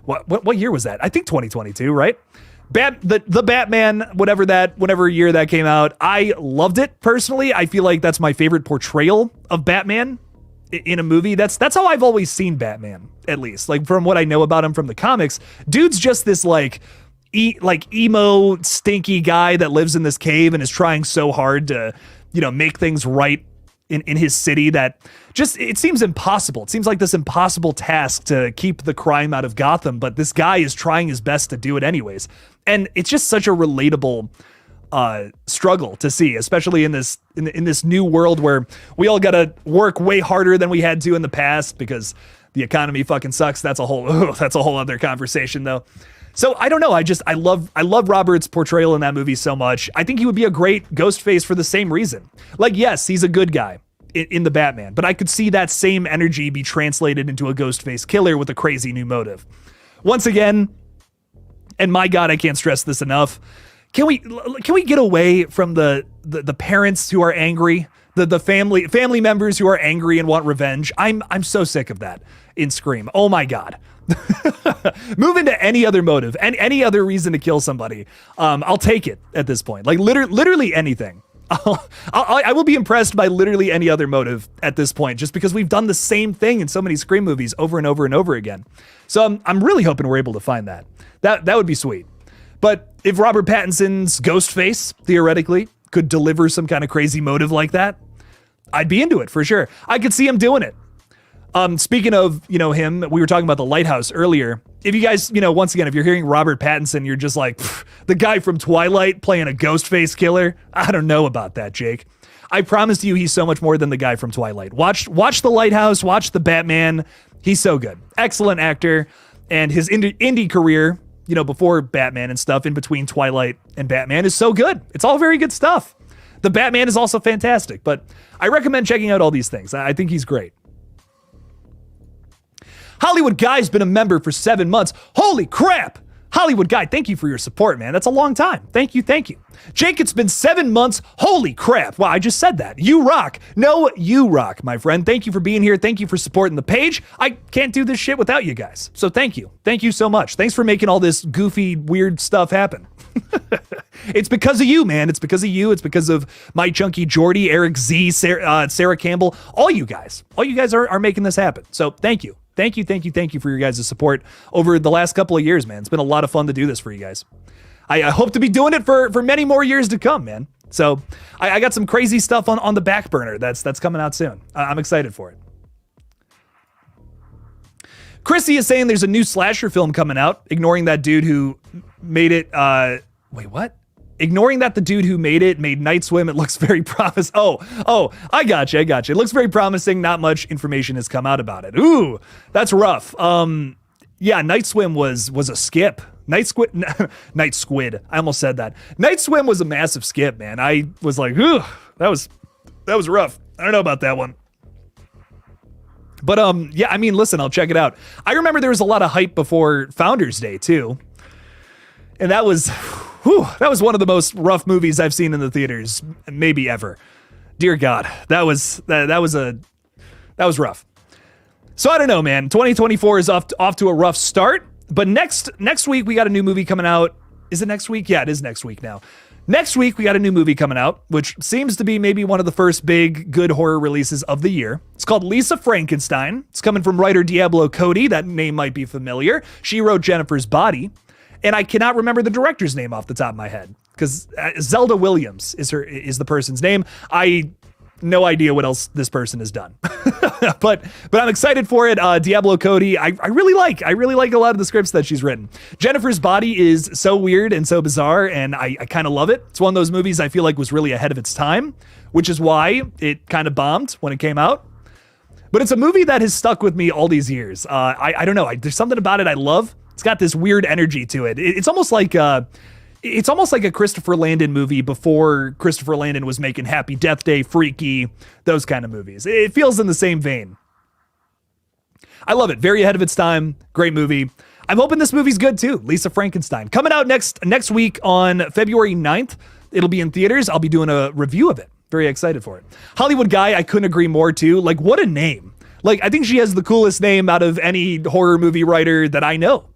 What year was that? I think 2022, right? The Batman, whatever year that came out, I loved it personally. I feel like that's my favorite portrayal of Batman in a movie. That's how I've always seen Batman, at least. Like from what I know about him from the comics, dude's just this like emo, stinky guy that lives in this cave and is trying so hard to, make things right in his city that just, it seems impossible. It seems like this impossible task to keep the crime out of Gotham, but this guy is trying his best to do it anyways. And it's just such a relatable struggle to see, especially in this new world where we all got to work way harder than we had to in the past because the economy fucking sucks. That's a whole other conversation though. So I don't know. I love Robert's portrayal in that movie so much. I think he would be a great Ghostface for the same reason. Like, yes, he's a good guy in the Batman, but I could see that same energy be translated into a Ghostface killer with a crazy new motive. Once again, and my God, I can't stress this enough. Can we get away from the parents who are angry, the family members who are angry and want revenge? I'm so sick of that in Scream. Oh my God. Move into any other motive and any other reason to kill somebody. I'll take it at this point. Like literally anything. I will be impressed by literally any other motive at this point, just because we've done the same thing in so many Scream movies over and over and over again. So I'm really hoping we're able to find that. That would be sweet. But if Robert Pattinson's Ghostface theoretically could deliver some kind of crazy motive like that, I'd be into it for sure. I could see him doing it. Speaking of, him, we were talking about The Lighthouse earlier. If you guys, once again, if you're hearing Robert Pattinson, you're just like, the guy from Twilight playing a Ghostface killer. I don't know about that, Jake. I promise you he's so much more than the guy from Twilight. Watch The Lighthouse, watch The Batman. He's so good. Excellent actor. And his indie career, before Batman and stuff, in between Twilight and Batman, is so good. It's all very good stuff. The Batman is also fantastic, but I recommend checking out all these things. I think he's great. Hollywood Guy's been a member for 7 months. Holy crap! Hollywood Guy, thank you for your support, man. That's a long time. Thank you. Jake, it's been 7 months. Holy crap. Wow, I just said that. You rock. No, you rock, my friend. Thank you for being here. Thank you for supporting the page. I can't do this shit without you guys. So thank you. Thank you so much. Thanks for making all this goofy, weird stuff happen. It's because of you, man. It's because of you. It's because of my chunky Jordy, Eric Z, Sarah Campbell. All you guys are making this happen. So thank you. Thank you for your guys' support over the last couple of years, man. It's been a lot of fun to do this for you guys. I hope to be doing it for many more years to come, man. So I got some crazy stuff on the back burner that's coming out soon. I'm excited for it. Chrissy is saying there's a new slasher film coming out, ignoring that dude who made it. Wait, what? Ignoring that the dude who made it made Night Swim. It looks very promising. Oh, I gotcha. It looks very promising. Not much information has come out about it. Ooh, that's rough. Yeah, Night Swim was a skip. Night Squid. I almost said that. Night Swim was a massive skip, man. I was like, ooh, that was rough. I don't know about that one. But yeah, I mean, listen, I'll check it out. I remember there was a lot of hype before Founders Day too. And that was one of the most rough movies I've seen in the theaters, maybe ever. Dear God, that was rough. So I don't know, man. 2024 is off to a rough start. But next week we got a new movie coming out. Is it next week? Yeah, it is next week now. Next week we got a new movie coming out, which seems to be maybe one of the first big good horror releases of the year. It's called Lisa Frankenstein. It's coming from writer Diablo Cody. That name might be familiar. She wrote Jennifer's Body. And I cannot remember the director's name off the top of my head because Zelda Williams is the person's name. No idea what else this person has done. but I'm excited for it. Diablo Cody, I really like a lot of the scripts that she's written. Jennifer's Body is so weird and so bizarre, and I kind of love it. It's one of those movies I feel like was really ahead of its time, which is why it kind of bombed when it came out. But it's a movie that has stuck with me all these years. I don't know. There's something about it I love. It's got this weird energy to it. It's almost like a Christopher Landon movie before Christopher Landon was making Happy Death Day, Freaky, those kind of movies. It feels in the same vein. I love it. Very ahead of its time. Great movie. I'm hoping this movie's good too. Lisa Frankenstein. Coming out next week on February 9th. It'll be in theaters. I'll be doing a review of it. Very excited for it. Hollywood Guy, I couldn't agree more too. Like, what a name. Like, I think she has the coolest name out of any horror movie writer that I know.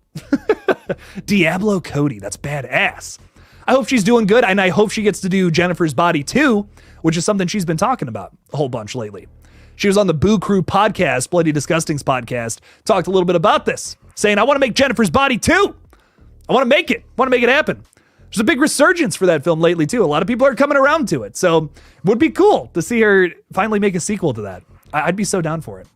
Diablo Cody, that's badass. I hope she's doing good, and I hope she gets to do Jennifer's Body too, which is something she's been talking about a whole bunch lately. She was on the Boo Crew podcast, Bloody Disgusting's podcast, talked a little bit about this, saying, I want to make Jennifer's Body too. I want to make it happen. There's a big resurgence for that film lately too. A lot of people are coming around to it, so it would be cool to see her finally make a sequel to that. I'd be so down for it.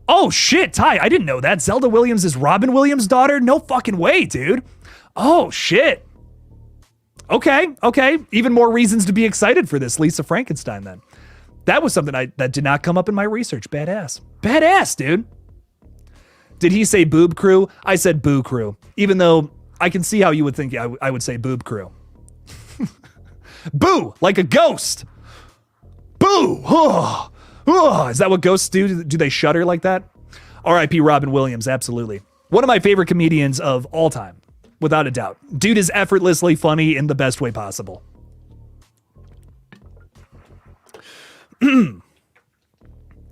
Oh shit, Ty, I didn't know that. Zelda Williams is Robin Williams' daughter? No fucking way, dude. Oh shit. Okay. Even more reasons to be excited for this Lisa Frankenstein then. That was something that did not come up in my research. Badass, dude. Did he say Boob Crew? I said Boo Crew, even though I can see how you would think I would say Boob Crew. Boo, like a ghost. Boo. Oh, is that what ghosts do? Do they shudder like that? R.I.P. Robin Williams, absolutely. One of my favorite comedians of all time, without a doubt. Dude is effortlessly funny in the best way possible.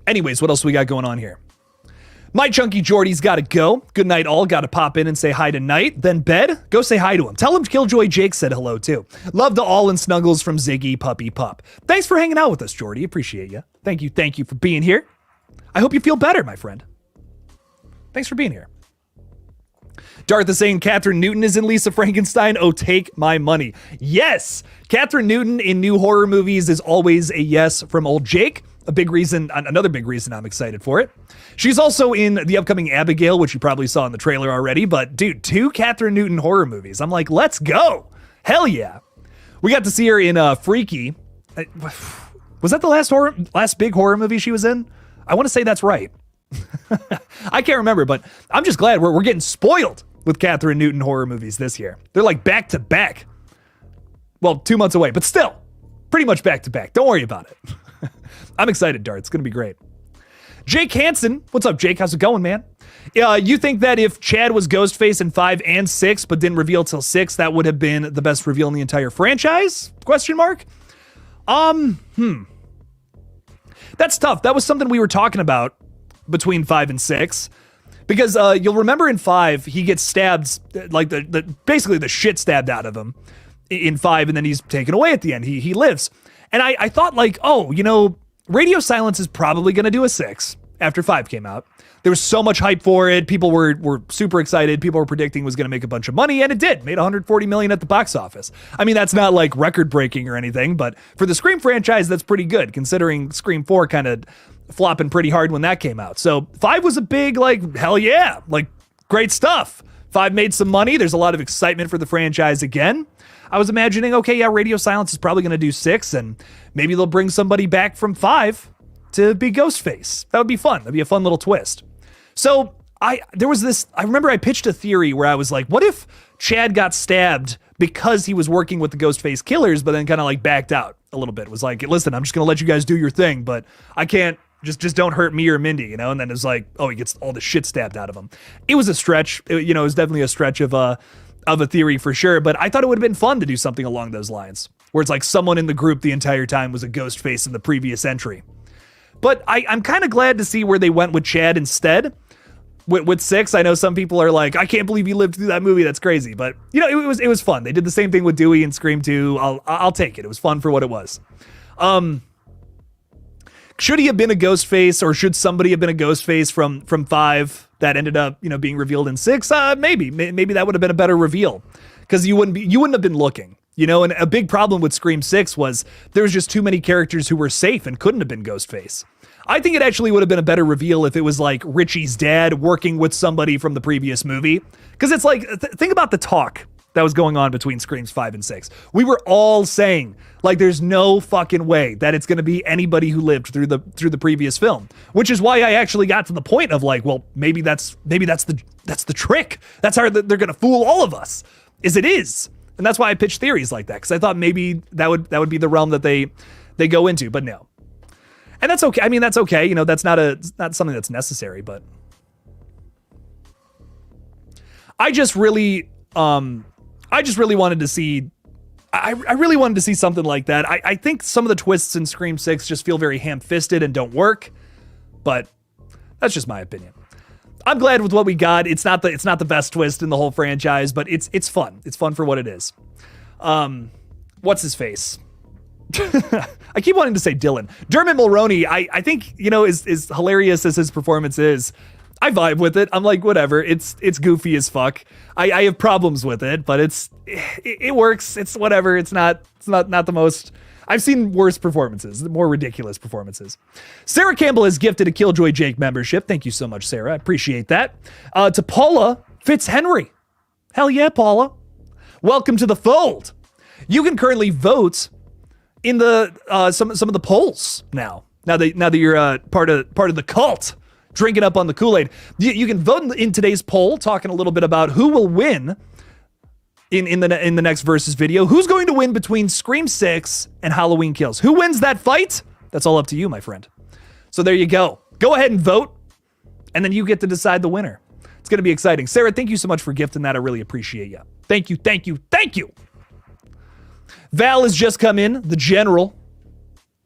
Anyways, what else we got going on here? My Chunky Jordy's got to go. Good night, all. Got to pop in and say hi tonight. Then bed. Go say hi to him. Tell him KillJoy Jake said hello, too. Love to all and snuggles from Ziggy Puppy Pup. Thanks for hanging out with us, Jordy. Appreciate you. Thank you for being here. I hope you feel better, my friend. Thanks for being here. Darth is saying Catherine Newton is in Lisa Frankenstein. Oh, take my money. Yes, Catherine Newton in new horror movies is always a yes from old Jake. Another big reason I'm excited for it. She's also in the upcoming Abigail, which you probably saw in the trailer already. But dude, 2 Catherine Newton horror movies. I'm like, let's go. Hell yeah. We got to see her in Freaky. Was that the last big horror movie she was in? I want to say that's right. I can't remember, but I'm just glad we're getting spoiled with Catherine Newton horror movies this year. They're like back to back. Well, 2 months away, but still pretty much back to back. Don't worry about it. I'm excited, Dart. It's going to be great. Jake Hansen. What's up, Jake? How's it going, man? You think that if Chad was Ghostface in 5 and 6, but didn't reveal till 6, that would have been the best reveal in the entire franchise? Question mark. That's tough. That was something we were talking about between 5 and 6. Because you'll remember in 5, he gets stabbed, like basically the shit stabbed out of him in 5, and then he's taken away at the end. He lives. And I thought like, Radio Silence is probably going to do a 6 after 5 came out. There was so much hype for it. People were super excited. People were predicting it was going to make a bunch of money, and it did. Made $140 million at the box office. I mean, that's not like record breaking or anything, but for the Scream franchise, that's pretty good considering Scream 4 kind of flopping pretty hard when that came out. So 5 was a big, like, hell yeah, like great stuff. 5 made some money. There's a lot of excitement for the franchise again. I was imagining, okay, yeah, Radio Silence is probably going to do 6, and maybe they'll bring somebody back from 5 to be Ghostface. That would be fun. That'd be a fun little twist. So I remember I pitched a theory where I was like, what if Chad got stabbed because he was working with the Ghostface killers, but then kind of like backed out a little bit. Was like, listen, I'm just going to let you guys do your thing, but I can't, just don't hurt me or Mindy, you know? And then it's like, oh, he gets all the shit stabbed out of him. It was a stretch. It was definitely a stretch of a theory for sure, but I thought it would have been fun to do something along those lines, where it's like someone in the group the entire time was a Ghostface in the previous entry. But I'm kind of glad to see where they went with Chad instead. With 6, I know some people are like, I can't believe he lived through that movie. That's crazy. But it was fun. They did the same thing with Dewey in Scream 2. I'll take it. It was fun for what it was. Should he have been a Ghostface, or should somebody have been a Ghostface from 5 that ended up being revealed in 6? Maybe that would have been a better reveal, because you wouldn't have been looking You know, and a big problem with Scream 6 was there was just too many characters who were safe and couldn't have been Ghostface. I think it actually would have been a better reveal if it was like Richie's dad working with somebody from the previous movie. Because it's like, think about the talk that was going on between Screams 5 and 6. We were all saying, like, there's no fucking way that it's going to be anybody who lived through the previous film, which is why I actually got to the point of like, well, maybe that's the trick. That's how they're going to fool all of us. It is. And that's why I pitched theories like that, because I thought maybe that would be the realm that they go into, but no. And that's okay. I mean, that's okay. You know, that's not something that's necessary, but I just really wanted to see, I really wanted to see something like that. I think some of the twists in Scream 6 just feel very ham-fisted and don't work, but that's just my opinion. I'm glad with what we got. It's not the best twist in the whole franchise, but it's fun. It's fun for what it is. What's his face? I keep wanting to say Dylan. Dermot Mulroney, I think, you know, is hilarious as his performance is. I vibe with it. I'm like, whatever. It's goofy as fuck. I have problems with it, but it works. It's whatever. It's not the most. I've seen worse performances, more ridiculous performances. Sarah Campbell has gifted a KillJoy Jake membership. Thank you so much, Sarah. I appreciate that. To Paula Fitzhenry. Hell yeah, Paula. Welcome to the fold. You can currently vote in the some of the polls now. Now that you're part of the cult, drinking up on the Kool-Aid. You can vote in today's poll, talking a little bit about who will win in the next Versus video. Who's going to win between Scream 6 and Halloween Kills? Who wins that fight? That's all up to you, my friend. So there you go. Go ahead and vote, and then you get to decide the winner. It's going to be exciting. Sarah, thank you so much for gifting that. I really appreciate you. Thank you, thank you, thank you. Val has just come in, the general.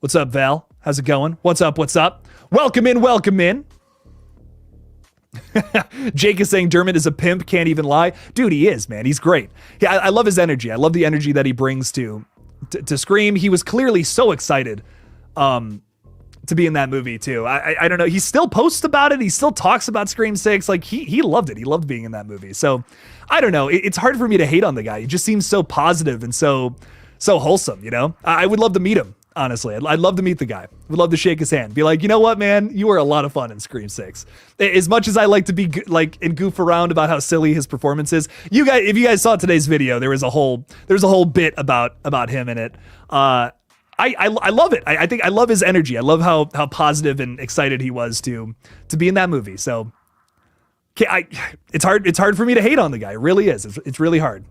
What's up, Val? How's it going? What's up, what's up? Welcome in, welcome in. Jake is saying Dermot is a pimp, can't even lie. Dude, he is, man. He's great. Yeah, I love his energy. I love the energy that he brings to Scream. He was clearly so excited to be in that movie too. I don't know. He still posts about it. He still talks about Scream 6. Like he loved it. He loved being in that movie. So I don't know. It's hard for me to hate on the guy. He just seems so positive and so wholesome, you know? I would love to meet him. Honestly, I'd love to meet the guy. Would love to shake his hand. Be like, you know what, man? You were a lot of fun in Scream 6. As much as I like to be like and goof around about how silly his performance is, if you guys saw today's video, there was a whole bit about him in it. I love it. I think I love his energy. I love how positive and excited he was to be in that movie. So, it's hard for me to hate on the guy. It really is. It's really hard.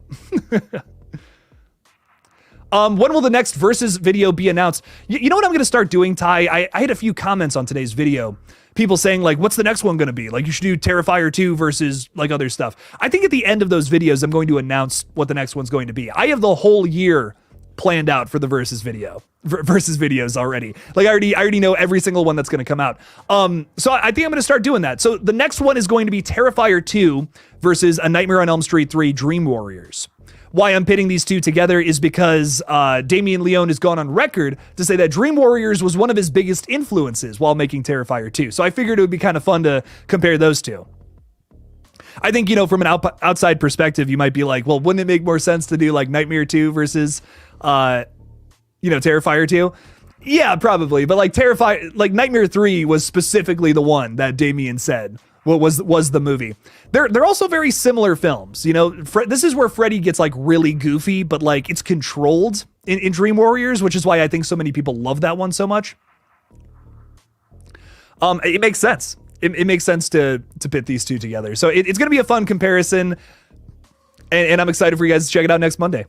When will the next Versus video be announced? You know what I'm going to start doing, Ty? I had a few comments on today's video. People saying, like, what's the next one going to be? Like, you should do Terrifier 2 versus, like, other stuff. I think at the end of those videos, I'm going to announce what the next one's going to be. I have the whole year planned out for the Versus videos already. Like, I already know every single one that's going to come out. So I think I'm going to start doing that. So the next one is going to be Terrifier 2 versus A Nightmare on Elm Street 3 Dream Warriors. Why I'm pitting these two together is because Damien Leone has gone on record to say that Dream Warriors was one of his biggest influences while making Terrifier 2. So I figured it would be kind of fun to compare those two. I think, you know, from an outside perspective, you might be like, well, wouldn't it make more sense to do like Nightmare 2 versus, Terrifier 2? Yeah, probably. But like Nightmare 3 was specifically the one that Damien said what was the movie. They're also very similar films. You know, this is where Freddy gets like really goofy, but like it's controlled in Dream Warriors, which is why I think so many people love that one so much. It makes sense. It makes sense to pit these two together. So it's going to be a fun comparison, and I'm excited for you guys to check it out next Monday.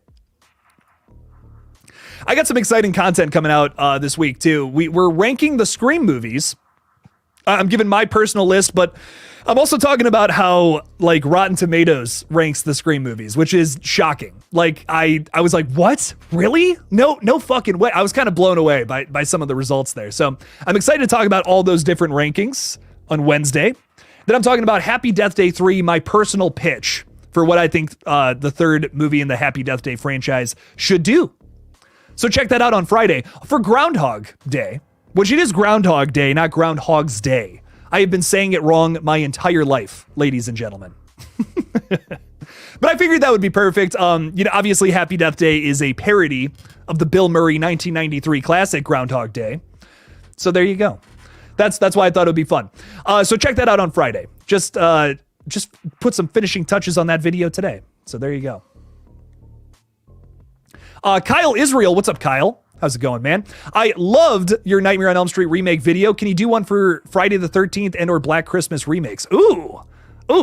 I got some exciting content coming out this week too. We're ranking the Scream movies. I'm giving my personal list, but I'm also talking about how like Rotten Tomatoes ranks the Scream movies, which is shocking. Like I was like, what? Really? No fucking way. I was kind of blown away by some of the results there. So I'm excited to talk about all those different rankings on Wednesday. Then I'm talking about Happy Death Day 3, my personal pitch for what I think the third movie in the Happy Death Day franchise should do. So check that out on Friday for Groundhog Day, which it is Groundhog Day, not Groundhog's Day. I have been saying it wrong my entire life, ladies and gentlemen. But I figured that would be perfect. Obviously Happy Death Day is a parody of the Bill Murray 1993 classic Groundhog Day. So there you go. That's why I thought it would be fun. So check that out on Friday. Just put some finishing touches on that video today. So there you go. Kyle Israel, what's up, Kyle? How's it going, man? I loved your Nightmare on Elm Street remake video. Can you do one for Friday the 13th and or Black Christmas remakes? Ooh,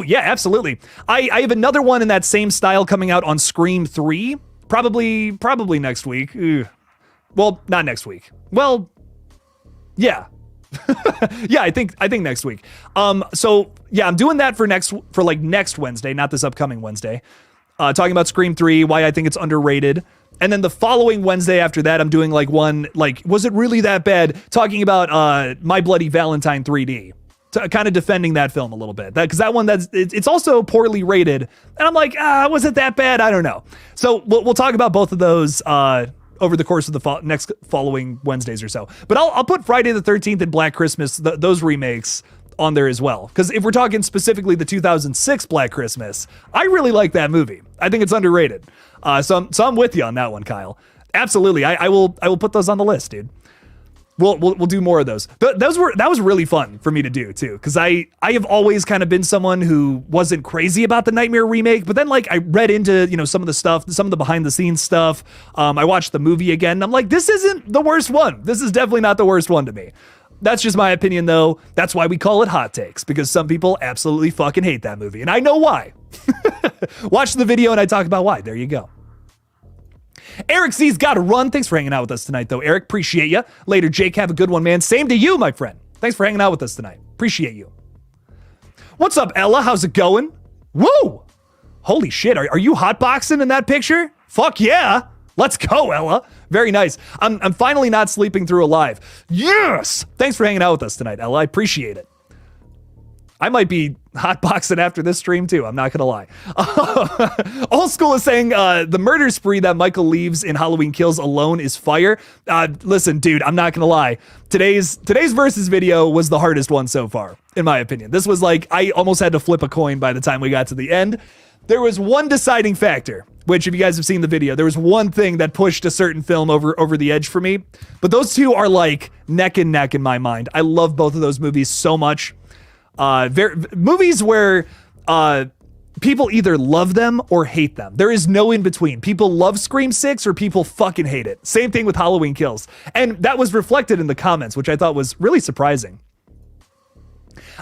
yeah, absolutely. I have another one in that same style coming out on Scream 3. Probably next week. Ugh. Well, not next week. Well, yeah. Yeah, I think next week. So yeah, I'm doing that for next Wednesday, not this upcoming Wednesday. Talking about Scream 3, why I think it's underrated. And then the following Wednesday after that, I'm doing was it really that bad? Talking about My Bloody Valentine 3D. Kind of defending that film a little bit. Because that one, it's also poorly rated. And I'm like, was it that bad? I don't know. So we'll talk about both of those over the course of the next following Wednesdays or so. But I'll put Friday the 13th and Black Christmas, those remakes, on there as well. Because if we're talking specifically the 2006 Black Christmas, I really like that movie. I think it's underrated. So I'm with you on that one, Kyle. Absolutely. I will put those on the list, dude. We'll do more of those. That was really fun for me to do too, because I have always kind of been someone who wasn't crazy about the Nightmare remake, but then I read into some of the stuff, some of the behind the scenes stuff. I watched the movie again, and I'm like, this isn't the worst one. This is definitely not the worst one to me. That's just my opinion, though. That's why we call it hot takes, because some people absolutely fucking hate that movie, and I know why. Watch the video and I talk about why. There you go. Eric C's got to run. Thanks for hanging out with us tonight, though, Eric. Appreciate you. Later, Jake. Have a good one, man. Same to you, my friend. Thanks for hanging out with us tonight. Appreciate you. What's up, Ella? How's it going? Woo! Holy shit. Are you hotboxing in that picture? Fuck yeah. Let's go, Ella. Very nice. I'm finally not sleeping through a live. Yes! Thanks for hanging out with us tonight, Ella. I appreciate it. I might be hotboxing after this stream too. I'm not gonna lie. Old School is saying the murder spree that Michael leaves in Halloween Kills alone is fire. Listen, dude, I'm not gonna lie. Today's versus video was the hardest one so far, in my opinion. This was I almost had to flip a coin by the time we got to the end. There was one deciding factor, which if you guys have seen the video, there was one thing that pushed a certain film over the edge for me. But those two are neck and neck in my mind. I love both of those movies so much. Movies where people either love them or hate them. There is no in between. People love Scream 6 or people fucking hate it. Same thing with Halloween Kills. And that was reflected in the comments, which I thought was really surprising.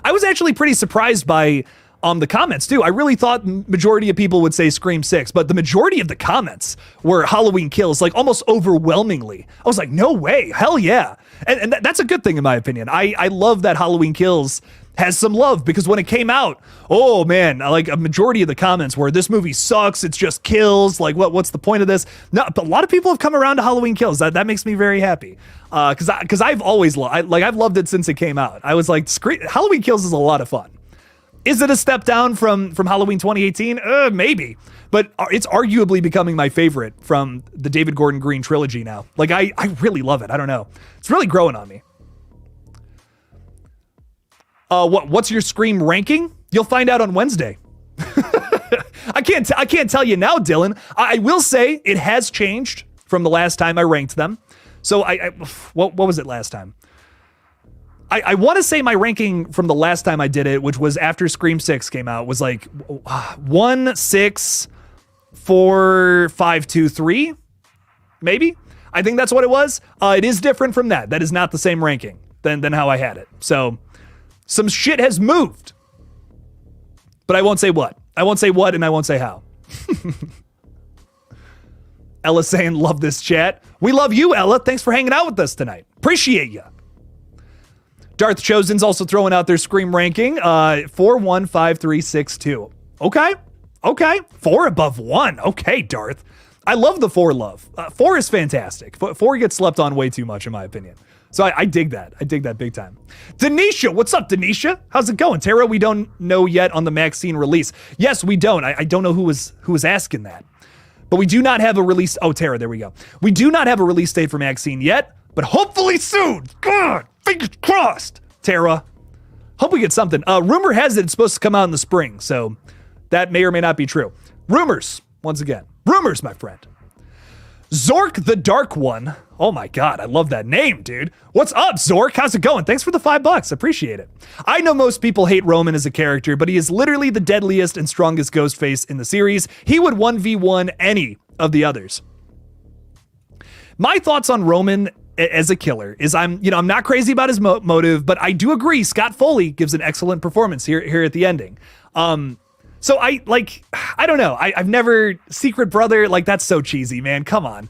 I was actually pretty surprised by the comments too. I really thought majority of people would say Scream 6, but the majority of the comments were Halloween Kills, almost overwhelmingly. I was like, no way, hell yeah. And that's a good thing in my opinion. I love that Halloween Kills has some love, because when it came out, oh man, a majority of the comments were, this movie sucks, it's just kills, what's the point of this? No, but a lot of people have come around to Halloween Kills. That makes me very happy. Because I've always I've loved it since it came out. I was like, Halloween Kills is a lot of fun. Is it a step down from Halloween 2018? Maybe. But it's arguably becoming my favorite from the David Gordon Green trilogy now. I really love it. I don't know. It's really growing on me. What's your Scream ranking? You'll find out on Wednesday. I can't tell you now, Dylan. I will say it has changed from the last time I ranked them. So what was it last time? I want to say my ranking from the last time I did it, which was after Scream 6 came out, was 1, 6, 4, 5, 2, 3, maybe. I think that's what it was. It is different from that. That is not the same ranking than how I had it. So some shit has moved, but I won't say what. I won't say what, and I won't say how. Ella saying, love this chat. We love you, Ella. Thanks for hanging out with us tonight. Appreciate you. Darth Chosen's also throwing out their Scream ranking. 4, 1, 5, 3, 6, 2. Okay. 4 above 1. Okay, Darth. I love the 4 love. 4 is fantastic. 4 gets slept on way too much, in my opinion. So I dig that. I dig that big time. Denisha, what's up, Denisha? How's it going? Tara, we don't know yet on the Maxine release. Yes, we don't. I don't know who was asking that. But we do not have a release. Oh, Tara, there we go. We do not have a release date for Maxine yet, but hopefully soon. God, fingers crossed, Tara. Hope we get something. Rumor has it it's supposed to come out in the spring, so that may or may not be true. Rumors, once again. Rumors, my friend. Zork the Dark One. Oh my God, I love that name, dude. What's up, Zork? How's it going? Thanks for the $5. Appreciate it. I know most people hate Roman as a character, but he is literally the deadliest and strongest Ghostface in the series. He would 1v1 any of the others. My thoughts on Roman as a killer is I'm not crazy about his motive, but I do agree Scott Foley gives an excellent performance here at the ending. So I don't know. I've never Secret Brother, like that's so cheesy, man. Come on.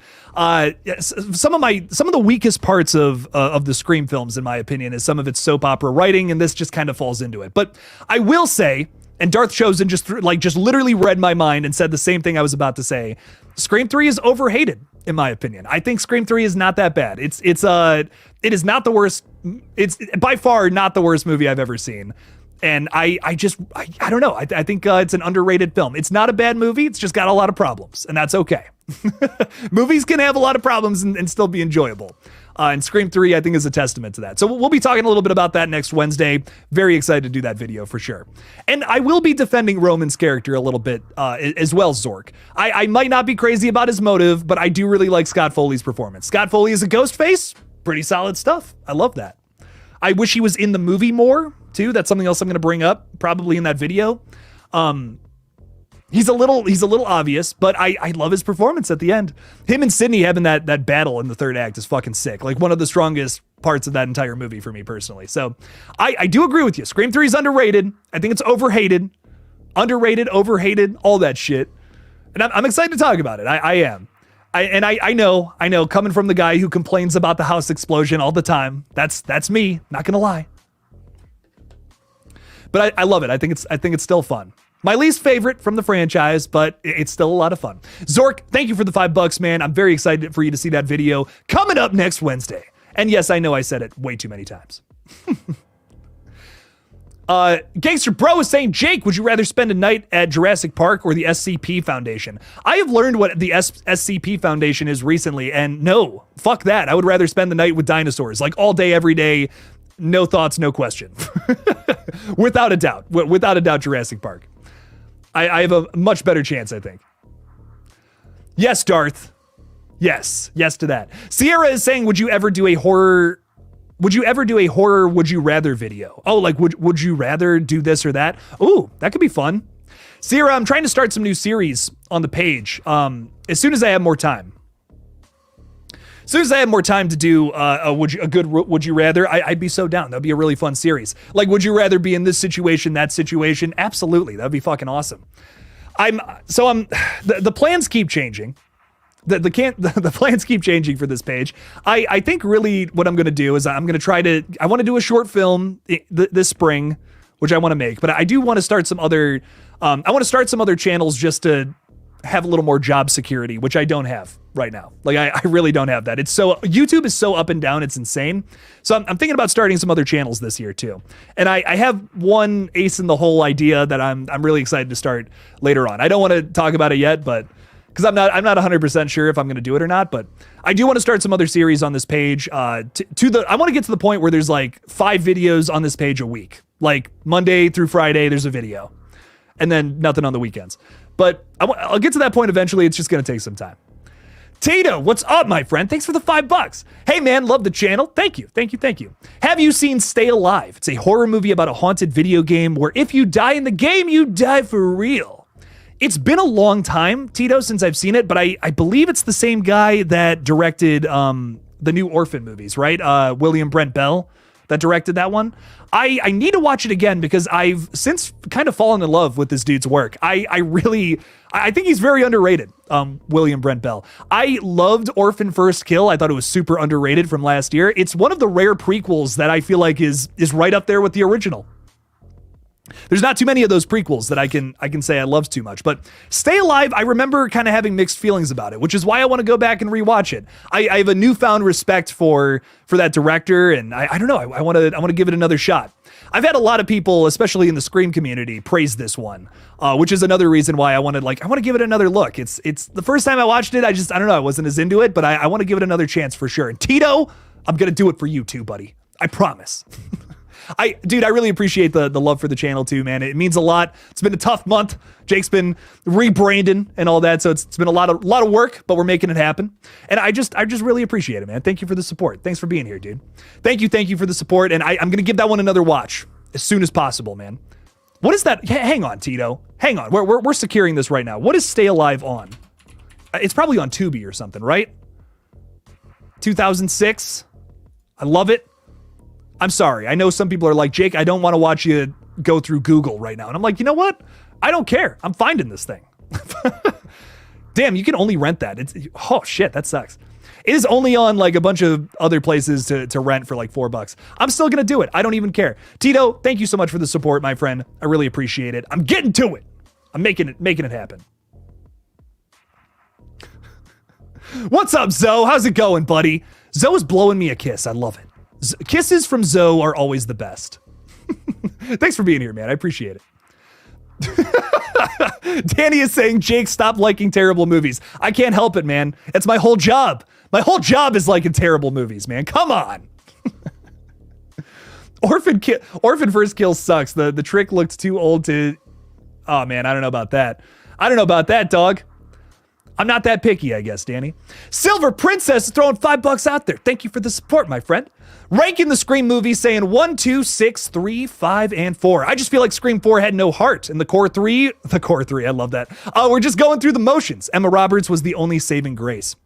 Some of the weakest parts of the Scream films, in my opinion, is some of its soap opera writing, and this just kind of falls into it. But I will say, and Darth Chosen just literally read my mind and said the same thing I was about to say. Scream 3 is overhated, in my opinion. I think Scream 3 is not that bad. It is not the worst. It's by far not the worst movie I've ever seen. And I don't know. I think it's an underrated film. It's not a bad movie. It's just got a lot of problems, and that's okay. Movies can have a lot of problems and still be enjoyable. And Scream 3, I think, is a testament to that. So we'll be talking a little bit about that next Wednesday. Very excited to do that video for sure. And I will be defending Roman's character a little bit as well, Zork. I might not be crazy about his motive, but I do really like Scott Foley's performance. Scott Foley is a Ghostface. Pretty solid stuff. I love that. I wish he was in the movie more, too. That's something else I'm going to bring up probably in that video. He's a little obvious, but I love his performance at the end. Him and Sydney having that battle in the third act is fucking sick. Like one of the strongest parts of that entire movie for me personally. So I do agree with you. Scream 3 is underrated. I think it's overhated, overhated, all that shit. And I'm excited to talk about it. I am. I know coming from the guy who complains about the house explosion all the time. That's me, not gonna lie. But I love it. I think it's still fun. My least favorite from the franchise, but it's still a lot of fun. Zork, thank you for the $5, man. I'm very excited for you to see that video coming up next Wednesday. And yes, I know I said it way too many times. Gangster Bro is saying, Jake, would you rather spend a night at Jurassic Park or the SCP Foundation? I have learned what the SCP Foundation is recently, and no, fuck that. I would rather spend the night with dinosaurs, like all day, every day. No thoughts, no question. Without a doubt, Jurassic Park. I have a much better chance, I think. Yes, Darth. Yes to that. Sierra is saying, would you ever do a horror would you rather video? Oh, like would you rather do this or that? Ooh, that could be fun. Sierra, I'm trying to start some new series on the page. As soon as I have more time. As soon as I have more time to do would you rather, I'd be so down. That'd be a really fun series. Like, would you rather be in this situation, that situation? Absolutely, that'd be fucking awesome. The plans keep changing. The plans keep changing for this page. I think really what I'm going to do is I want to do a short film this spring, which I want to make, but I do want to start some other channels just to have a little more job security, which I don't have right now. Like I really don't have that. YouTube is so up and down. It's insane. So I'm thinking about starting some other channels this year too. And I have one ace in the hole idea that I'm really excited to start later on. I don't want to talk about it yet, but because I'm not 100% sure if I'm going to do it or not, but I do want to start some other series on this page. I want to get to the point where there's like 5 videos on this page a week, like Monday through Friday, there's a video, and then nothing on the weekends. But I'll get to that point eventually. It's just going to take some time. Tito, what's up, my friend? Thanks for the $5. Hey, man, love the channel. Thank you. Have you seen Stay Alive? It's a horror movie about a haunted video game where if you die in the game, you die for real. It's been a long time, Tito, since I've seen it, but I believe it's the same guy that directed the new Orphan movies, right? William Brent Bell that directed that one. I need to watch it again because I've since kind of fallen in love with this dude's work. I think he's very underrated, William Brent Bell. I loved Orphan First Kill. I thought it was super underrated from last year. It's one of the rare prequels that I feel like is right up there with the original. There's not too many of those prequels that I can say I love too much, but Stay Alive, I remember kind of having mixed feelings about it, which is why I want to go back and rewatch it. I have a newfound respect for that director, and I don't know, I want to give it another shot. I've had a lot of people, especially in the Scream community, praise this one, which is another reason why I want to give it another look. It's the first time I watched it, I don't know, I wasn't as into it, but I want to give it another chance for sure. And Tito, I'm gonna do it for you too, buddy. I promise. Dude, I really appreciate the love for the channel too, man. It means a lot. It's been a tough month. Jake's been rebranding and all that, so it's been a lot of work, but we're making it happen. And I just really appreciate it, man. Thank you for the support. Thanks for being here, dude. Thank you for the support. And I'm gonna give that one another watch as soon as possible, man. What is that? Hang on, Tito. Hang on. We're securing this right now. What is Stay Alive on? It's probably on Tubi or something, right? 2006. I love it. I'm sorry. I know some people are like, Jake, I don't want to watch you go through Google right now. And I'm like, you know what? I don't care. I'm finding this thing. Damn, you can only rent that. Oh shit, that sucks. It is only on like a bunch of other places to rent for like $4. I'm still gonna do it. I don't even care. Tito, thank you so much for the support, my friend. I really appreciate it. I'm getting to it. I'm making it happen. What's up, Zoe? How's it going, buddy? Zoe's blowing me a kiss. I love it. Kisses from Zoe are always the best. Thanks for being here, man. I appreciate it. Danny is saying, Jake, stop liking terrible movies. I can't help it, man. It's my whole job. My whole job is liking terrible movies, man. Come on. Orphan First Kill sucks. The trick looked too old to... Oh, man, I don't know about that. I don't know about that, dog. I'm not that picky, I guess, Danny. Silver Princess is throwing $5 out there. Thank you for the support, my friend. Ranking the Scream movies, saying 1, 2, 6, 3, 5, and 4. I just feel like Scream 4 had no heart. And the core three, I love that. We're just going through the motions. Emma Roberts was the only saving grace.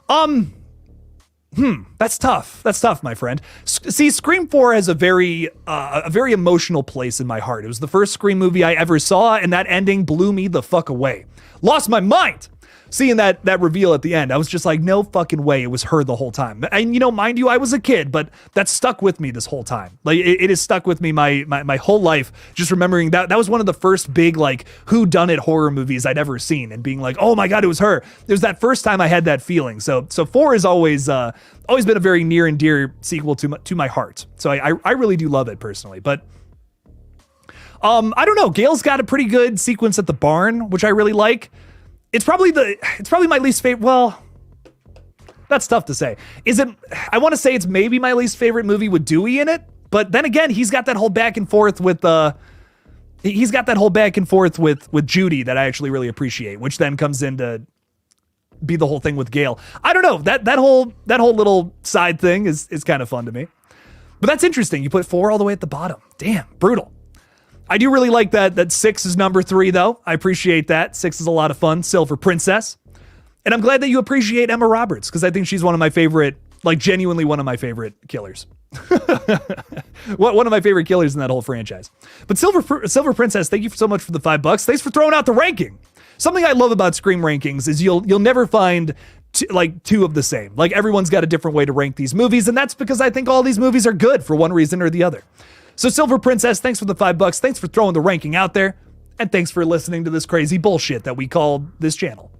That's tough. That's tough, my friend. See, Scream 4 has a very emotional place in my heart. It was the first Scream movie I ever saw, and that ending blew me the fuck away. Lost my mind. Seeing that reveal at the end, I was just like, no fucking way it was her the whole time. And, you know, mind you, I was a kid, but that stuck with me this whole time. Like, it has stuck with me my whole life, just remembering that was one of the first big, like, whodunit horror movies I'd ever seen, and being like, oh my God, it was her. It was that first time I had that feeling. So 4 has always been a very near and dear sequel to my heart. So I really do love it personally. But I don't know, Gail's got a pretty good sequence at the barn, which I really like. It's probably my least favorite. Well, that's tough to say. I want to say it's maybe my least favorite movie with Dewey in it, but then again, he's got that whole back and forth with Judy that I actually really appreciate, which then comes in to be the whole thing with Gail. I don't know, that whole little side thing is kind of fun to me. But that's interesting. You put 4 all the way at the bottom. Damn, brutal. I do really like that 6 is number 3, though. I appreciate that. 6 is a lot of fun. Silver Princess. And I'm glad that you appreciate Emma Roberts, because I think she's one of my favorite, like genuinely one of my favorite killers. One of my favorite killers in that whole franchise. But Silver Princess, thank you so much for the $5. Thanks for throwing out the ranking. Something I love about Scream rankings is you'll never find two of the same. Like, everyone's got a different way to rank these movies, and that's because I think all these movies are good for one reason or the other. So Silver Princess, thanks for the $5. Thanks for throwing the ranking out there. And thanks for listening to this crazy bullshit that we call this channel.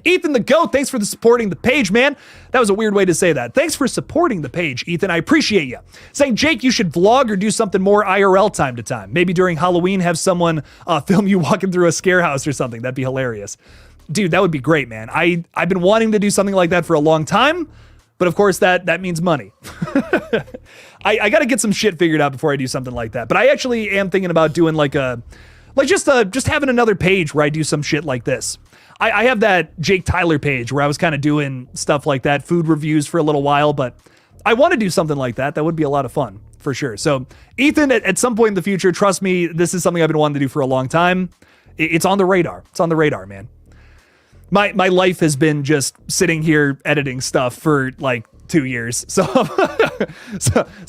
Ethan the Goat, thanks for supporting the page, man. That was a weird way to say that. Thanks for supporting the page, Ethan. I appreciate you. Saying, Jake, you should vlog or do something more IRL time to time. Maybe during Halloween, have someone film you walking through a scare house or something. That'd be hilarious. Dude, that would be great, man. I've been wanting to do something like that for a long time. But of course, that means money. I got to get some shit figured out before I do something like that. But I actually am thinking about doing just having another page where I do some shit like this. I have that Jake Tyler page where I was kind of doing stuff like that, food reviews for a little while, but I want to do something like that. That would be a lot of fun for sure. So Ethan, at some point in the future, trust me, this is something I've been wanting to do for a long time. It's on the radar. It's on the radar, man. My life has been just sitting here editing stuff for like 2 years. So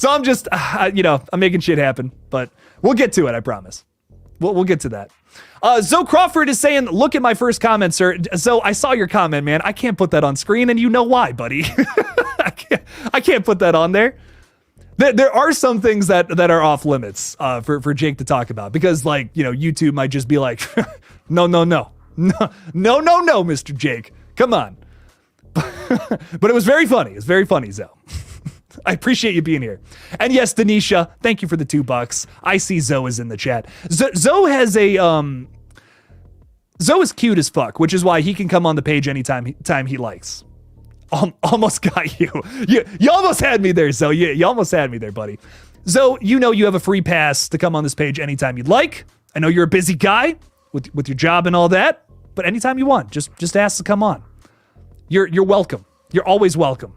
I'm just, I'm making shit happen, but we'll get to it. I promise. We'll get to that. Zoe Crawford is saying, look at my first comment, sir. So I saw your comment, man. I can't put that on screen, and you know why, buddy. I can't put that on there. There are some things that are off limits for Jake to talk about, because YouTube might just be like, no, Mr. Jake, come on. But it was very funny. It's very funny, Zoe. I appreciate you being here. And yes, Denisha, thank you for the $2. I see Zoe is in the chat. Zoe has Zoe is cute as fuck, which is why he can come on the page anytime he likes. Almost got you. You almost had me there, Zoe. You almost had me there, buddy. Zoe, you know you have a free pass to come on this page anytime you'd like. I know you're a busy guy with your job and all that, but anytime you want, just ask to come on. You're welcome. You're always welcome.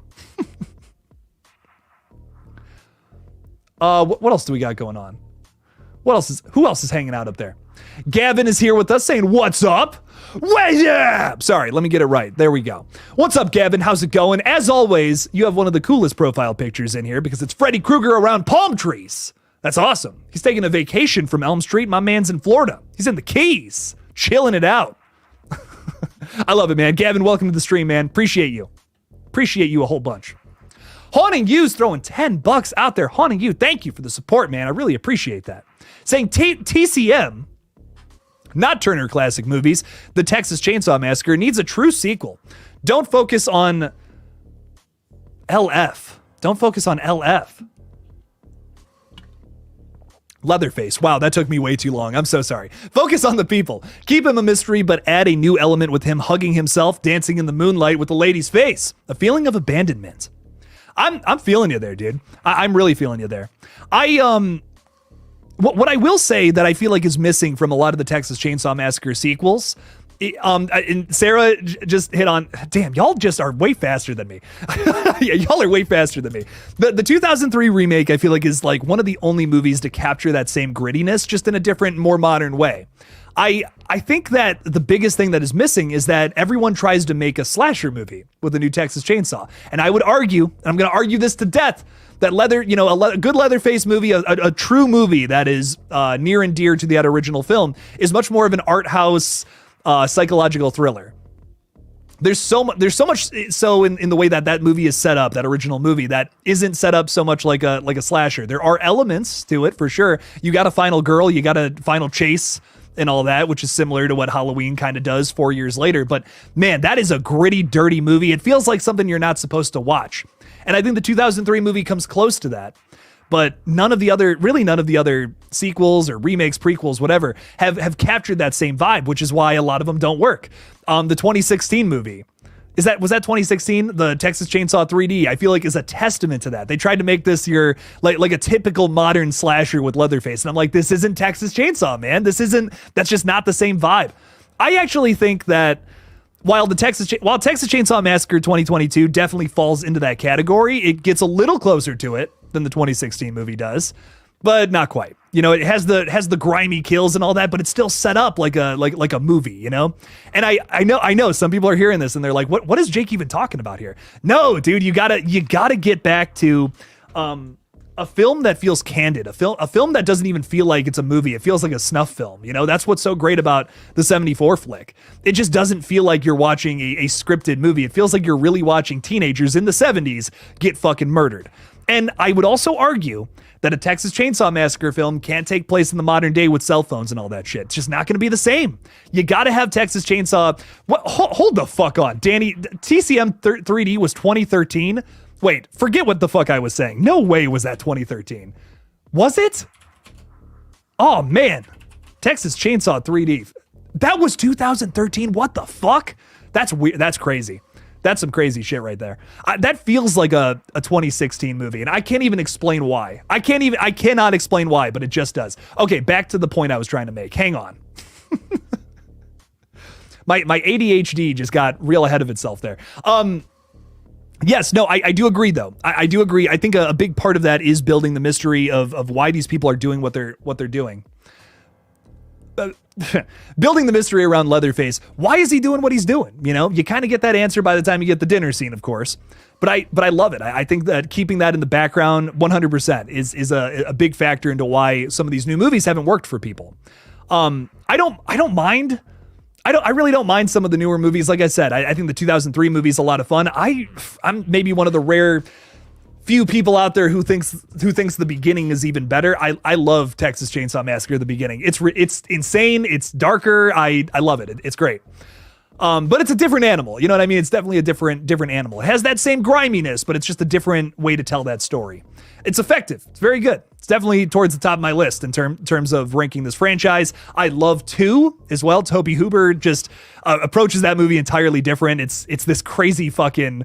What else do we got going on? Who else is hanging out up there? Gavin is here with us saying, what's up? What's up? Sorry, let me get it right. There we go. What's up, Gavin? How's it going? As always, you have one of the coolest profile pictures in here because it's Freddy Krueger around palm trees. That's awesome. He's taking a vacation from Elm Street. My man's in Florida. He's in the Keys, chilling it out. I love it, man. Gavin, welcome to the stream, man. Appreciate you. Appreciate you a whole bunch. Haunting You's throwing $10 out there. Haunting You, thank you for the support, man. I really appreciate that. Saying TCM, not Turner Classic Movies, The Texas Chainsaw Massacre needs a true sequel. Don't focus on LF. Don't focus on LF. Leatherface. Wow, that took me way too long. I'm so sorry. Focus on the people. Keep him a mystery, but add a new element with him hugging himself, dancing in the moonlight with a lady's face. A feeling of abandonment. I'm feeling you there, dude. I'm really feeling you there. What I will say that I feel like is missing from a lot of the Texas Chainsaw Massacre sequels, and Sarah just hit on, damn, y'all just are way faster than me. Yeah, y'all are way faster than me. The 2003 remake, I feel like, is like one of the only movies to capture that same grittiness, just in a different, more modern way. I think that the biggest thing that is missing is that everyone tries to make a slasher movie with the new Texas Chainsaw. And I would argue, and I'm going to argue this to death, that a good Leatherface movie, a true movie that is near and dear to that original film, is much more of an art house psychological thriller. There's so much so in the way that movie is set up, that original movie, that isn't set up so much like a slasher. There are elements to it for sure. You got a final girl, you got a final chase and all that, which is similar to what Halloween kind of does 4 years later. But man, that is a gritty, dirty movie. It feels like something you're not supposed to watch. And I think the 2003 movie comes close to that. But none of the other sequels or remakes, prequels, whatever, have captured that same vibe, which is why a lot of them don't work. The 2016 movie, was that 2016? The Texas Chainsaw 3D, I feel like, is a testament to that. They tried to make this like a typical modern slasher with Leatherface, and I'm like, this isn't Texas Chainsaw, man. That's just not the same vibe. I actually think that while Texas Chainsaw Massacre 2022 definitely falls into that category, it gets a little closer to it than the 2016 movie does, but not quite. You know, it has the grimy kills and all that, but it's still set up like a movie, you know? And I know some people are hearing this and they're like, what is Jake even talking about here? No, dude, you gotta get back to a film that feels candid, a film that doesn't even feel like it's a movie. It feels like a snuff film. You know, that's what's so great about the 74 flick. It just doesn't feel like you're watching a scripted movie. It feels like you're really watching teenagers in the 70s get fucking murdered. And I would also argue that a Texas Chainsaw Massacre film can't take place in the modern day with cell phones and all that shit. It's just not going to be the same. You got to have Texas Chainsaw. What? Hold the fuck on, Danny. TCM 3D was 2013. Wait, forget what the fuck I was saying. No way was that 2013. Was it? Oh man, Texas Chainsaw 3D. That was 2013. What the fuck? That's weird. That's crazy. That's some crazy shit right there. That feels like a 2016 movie, and I can't even explain why. I cannot explain why, but it just does. Okay, back to the point I was trying to make. Hang on. My ADHD just got real ahead of itself there. Yes, no, I do agree though. I do agree. I think a big part of that is building the mystery of why these people are doing what they're doing. Building the mystery around Leatherface. Why is he doing what he's doing? You know, you kind of get that answer by the time you get the dinner scene, of course. But I love it. I think that keeping that in the background 100% is a big factor into why some of these new movies haven't worked for people. I don't mind. I really don't mind some of the newer movies. Like I said, I think the 2003 movie is a lot of fun. I'm maybe one of the rare few people out there who thinks the beginning is even better. I love Texas Chainsaw Massacre, the beginning. It's insane. It's darker. I love it. It's great. But it's a different animal. You know what I mean? It's definitely a different animal. It has that same griminess, but it's just a different way to tell that story. It's effective. It's very good. It's definitely towards the top of my list in terms of ranking this franchise. I love 2 as well. Tobe Hooper just approaches that movie entirely different. It's this crazy fucking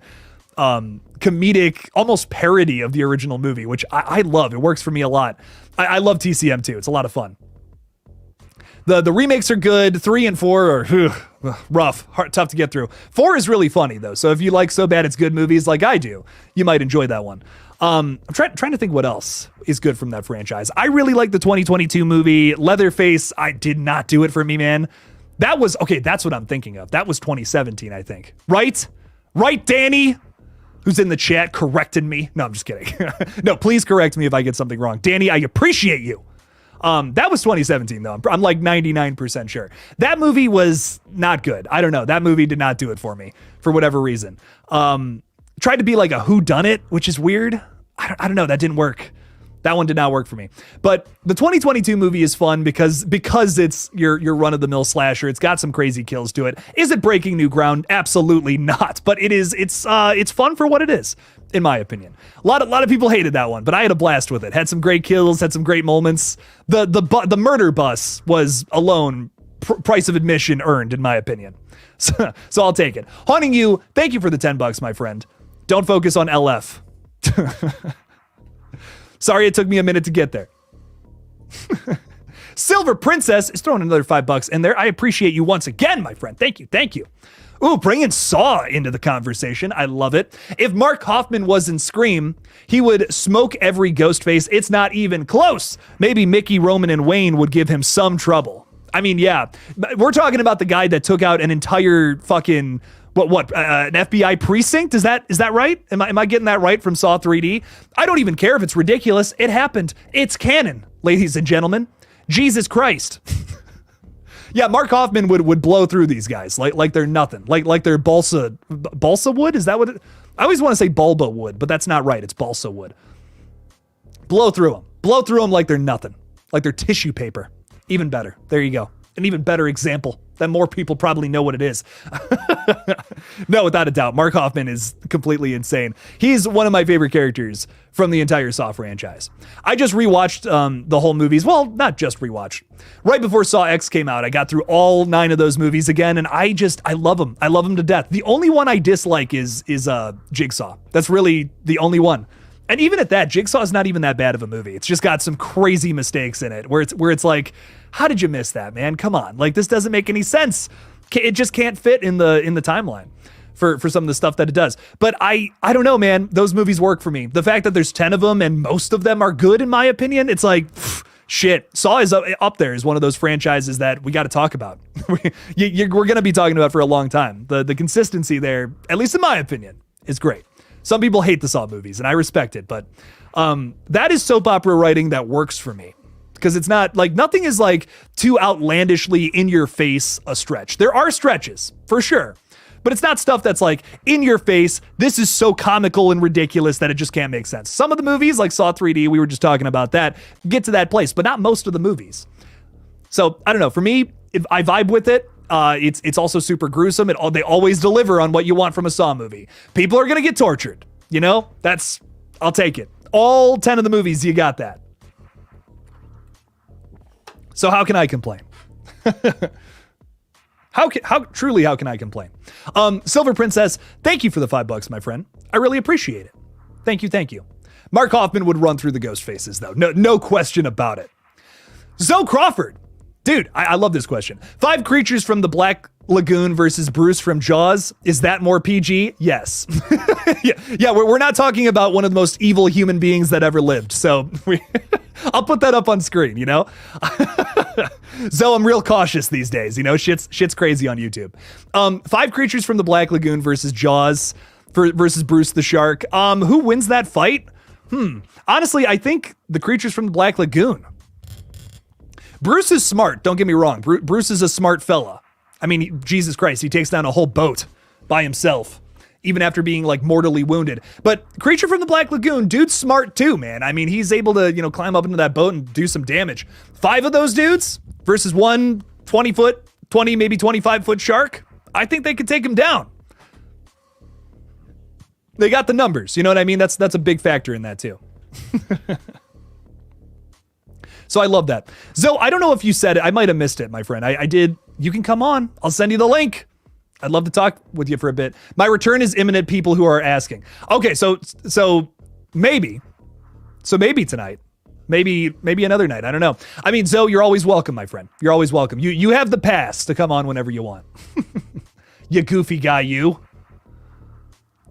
comedic, almost parody of the original movie, which I love. It works for me a lot. I love TCM 2. It's a lot of fun. The remakes are good. 3 and 4 are rough, tough to get through. 4 is really funny though. So if you like So Bad It's Good movies like I do, you might enjoy that one. I'm trying to think what else is good from that franchise. I really like the 2022 movie Leatherface. I did not do it for me, man. That was, okay, that's what I'm thinking of. That was 2017, I think. Right? Right, Danny? Who's in the chat corrected me. No, I'm just kidding. No, please correct me if I get something wrong. Danny, I appreciate you. That was 2017 though. I'm like 99% sure. That movie was not good. I don't know. That movie did not do it for me for whatever reason. Tried to be like a whodunit, which is weird. I don't know. That didn't work. That one did not work for me. But the 2022 movie is fun because it's your run-of-the-mill slasher. It's got some crazy kills to it. Is it breaking new ground? Absolutely not. But it's fun for what it is, in my opinion. A lot of people hated that one, but I had a blast with it. Had some great kills, had some great moments. The murder bus was alone price of admission earned, in my opinion. So I'll take it. Haunting You, thank you for the $10, my friend. Don't focus on LF. Sorry it took me a minute to get there. Silver Princess is throwing another $5 in there. I appreciate you once again, my friend. Thank you. Thank you. Ooh, bringing Saw into the conversation. I love it. If Mark Hoffman was in Scream, he would smoke every Ghostface. It's not even close. Maybe Mickey, Roman, and Wayne would give him some trouble. I mean, yeah. We're talking about the guy that took out an entire fucking... an FBI precinct? Is that right? Am I getting that right from Saw 3D? I don't even care if it's ridiculous. It happened. It's canon, ladies and gentlemen. Jesus Christ. Yeah, Mark Hoffman would blow through these guys like they're nothing. Like they're balsa wood? Is that what I always want to say bulba wood, but that's not right. It's balsa wood. Blow through them. Blow through them like they're nothing. Like they're tissue paper. Even better. There you go. An even better example that more people probably know what it is. No, without a doubt, Mark Hoffman is completely insane. He's one of my favorite characters from the entire Saw franchise. I just rewatched the whole movies. Well, not just rewatched. Right before Saw X came out, I got through all 9 of those movies again, and I love them. I love them to death. The only one I dislike is Jigsaw. That's really the only one. And even at that, Jigsaw is not even that bad of a movie. It's just got some crazy mistakes in it where it's like, how did you miss that, man? Come on. Like, this doesn't make any sense. It just can't fit in the timeline for some of the stuff that it does. But I don't know, man. Those movies work for me. The fact that there's 10 of them and most of them are good, in my opinion, it's like, shit. Saw is up there as one of those franchises that we got to talk about. We're going to be talking about for a long time. The consistency there, at least in my opinion, is great. Some people hate the Saw movies, and I respect it, but that is soap opera writing that works for me. Because it's not, like, nothing is, like, too outlandishly in your face a stretch. There are stretches, for sure. But it's not stuff that's, like, in your face, this is so comical and ridiculous that it just can't make sense. Some of the movies, like Saw 3D, we were just talking about that, get to that place, but not most of the movies. So, I don't know, for me, if I vibe with it. It's also super gruesome. They always deliver on what you want from a Saw movie. People are going to get tortured. You know, I'll take it. All 10 of the movies, you got that. So how can I complain? How can I complain? Silver Princess, thank you for the $5, my friend. I really appreciate it. Thank you. Mark Hoffman would run through the ghost faces though. No question about it. Zoe Crawford. Dude, I love this question. 5 creatures from the Black Lagoon versus Bruce from Jaws. Is that more PG? Yes. Yeah, we're not talking about one of the most evil human beings that ever lived. So I'll put that up on screen, you know? So I'm real cautious these days, you know? Shit's crazy on YouTube. 5 creatures from the Black Lagoon versus Jaws versus Bruce the Shark. Who wins that fight? Honestly, I think the creatures from the Black Lagoon. Bruce is smart, don't get me wrong. Bruce is a smart fella. I mean, Jesus Christ, he takes down a whole boat by himself, even after being like mortally wounded. But Creature from the Black Lagoon, dude's smart too, man. I mean, he's able to, climb up into that boat and do some damage. 5 of those dudes versus one 20-foot, 20, maybe 25-foot shark. I think they could take him down. They got the numbers, you know what I mean? That's a big factor in that too. So I love that. Zoe, I don't know if you said it. I might have missed it, my friend. I did. You can come on. I'll send you the link. I'd love to talk with you for a bit. My return is imminent, people who are asking. Okay, so maybe tonight. Maybe another night. I don't know. I mean, Zoe, you're always welcome, my friend. You're always welcome. You have the pass to come on whenever you want. You goofy guy, you.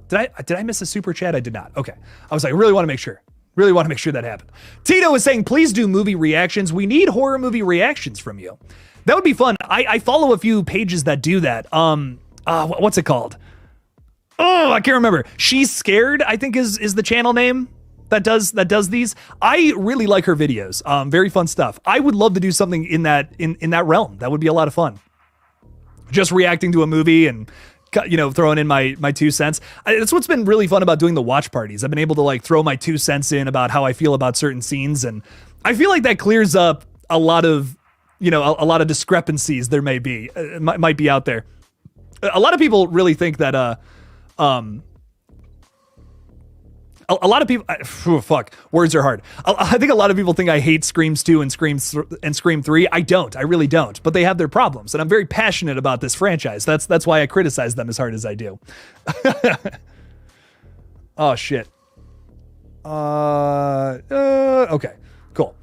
Did I miss a super chat? I did not. Okay. I was like, I really want to make sure. Really want to make sure that happened. Tito is saying, please do movie reactions. We need horror movie reactions from you. That would be fun. I follow a few pages that do that. What's it called? Oh, I can't remember. She's Scared, I think is the channel name that does these. I really like her videos. Very fun stuff. I would love to do something in that realm. That would be a lot of fun. Just reacting to a movie and throwing in my 2 cents. That's what's been really fun about doing the watch parties. I've been able to like throw my 2 cents in about how I feel about certain scenes, and I feel like that clears up a lot of a lot of discrepancies there may be might be out there. A lot of people really think that a lot of people words are hard. I think a lot of people think I hate Screams 2 and Scream 3. I don't. I really don't. But they have their problems, and I'm very passionate about this franchise. That's why I criticize them as hard as I do. Oh shit. Okay. Cool.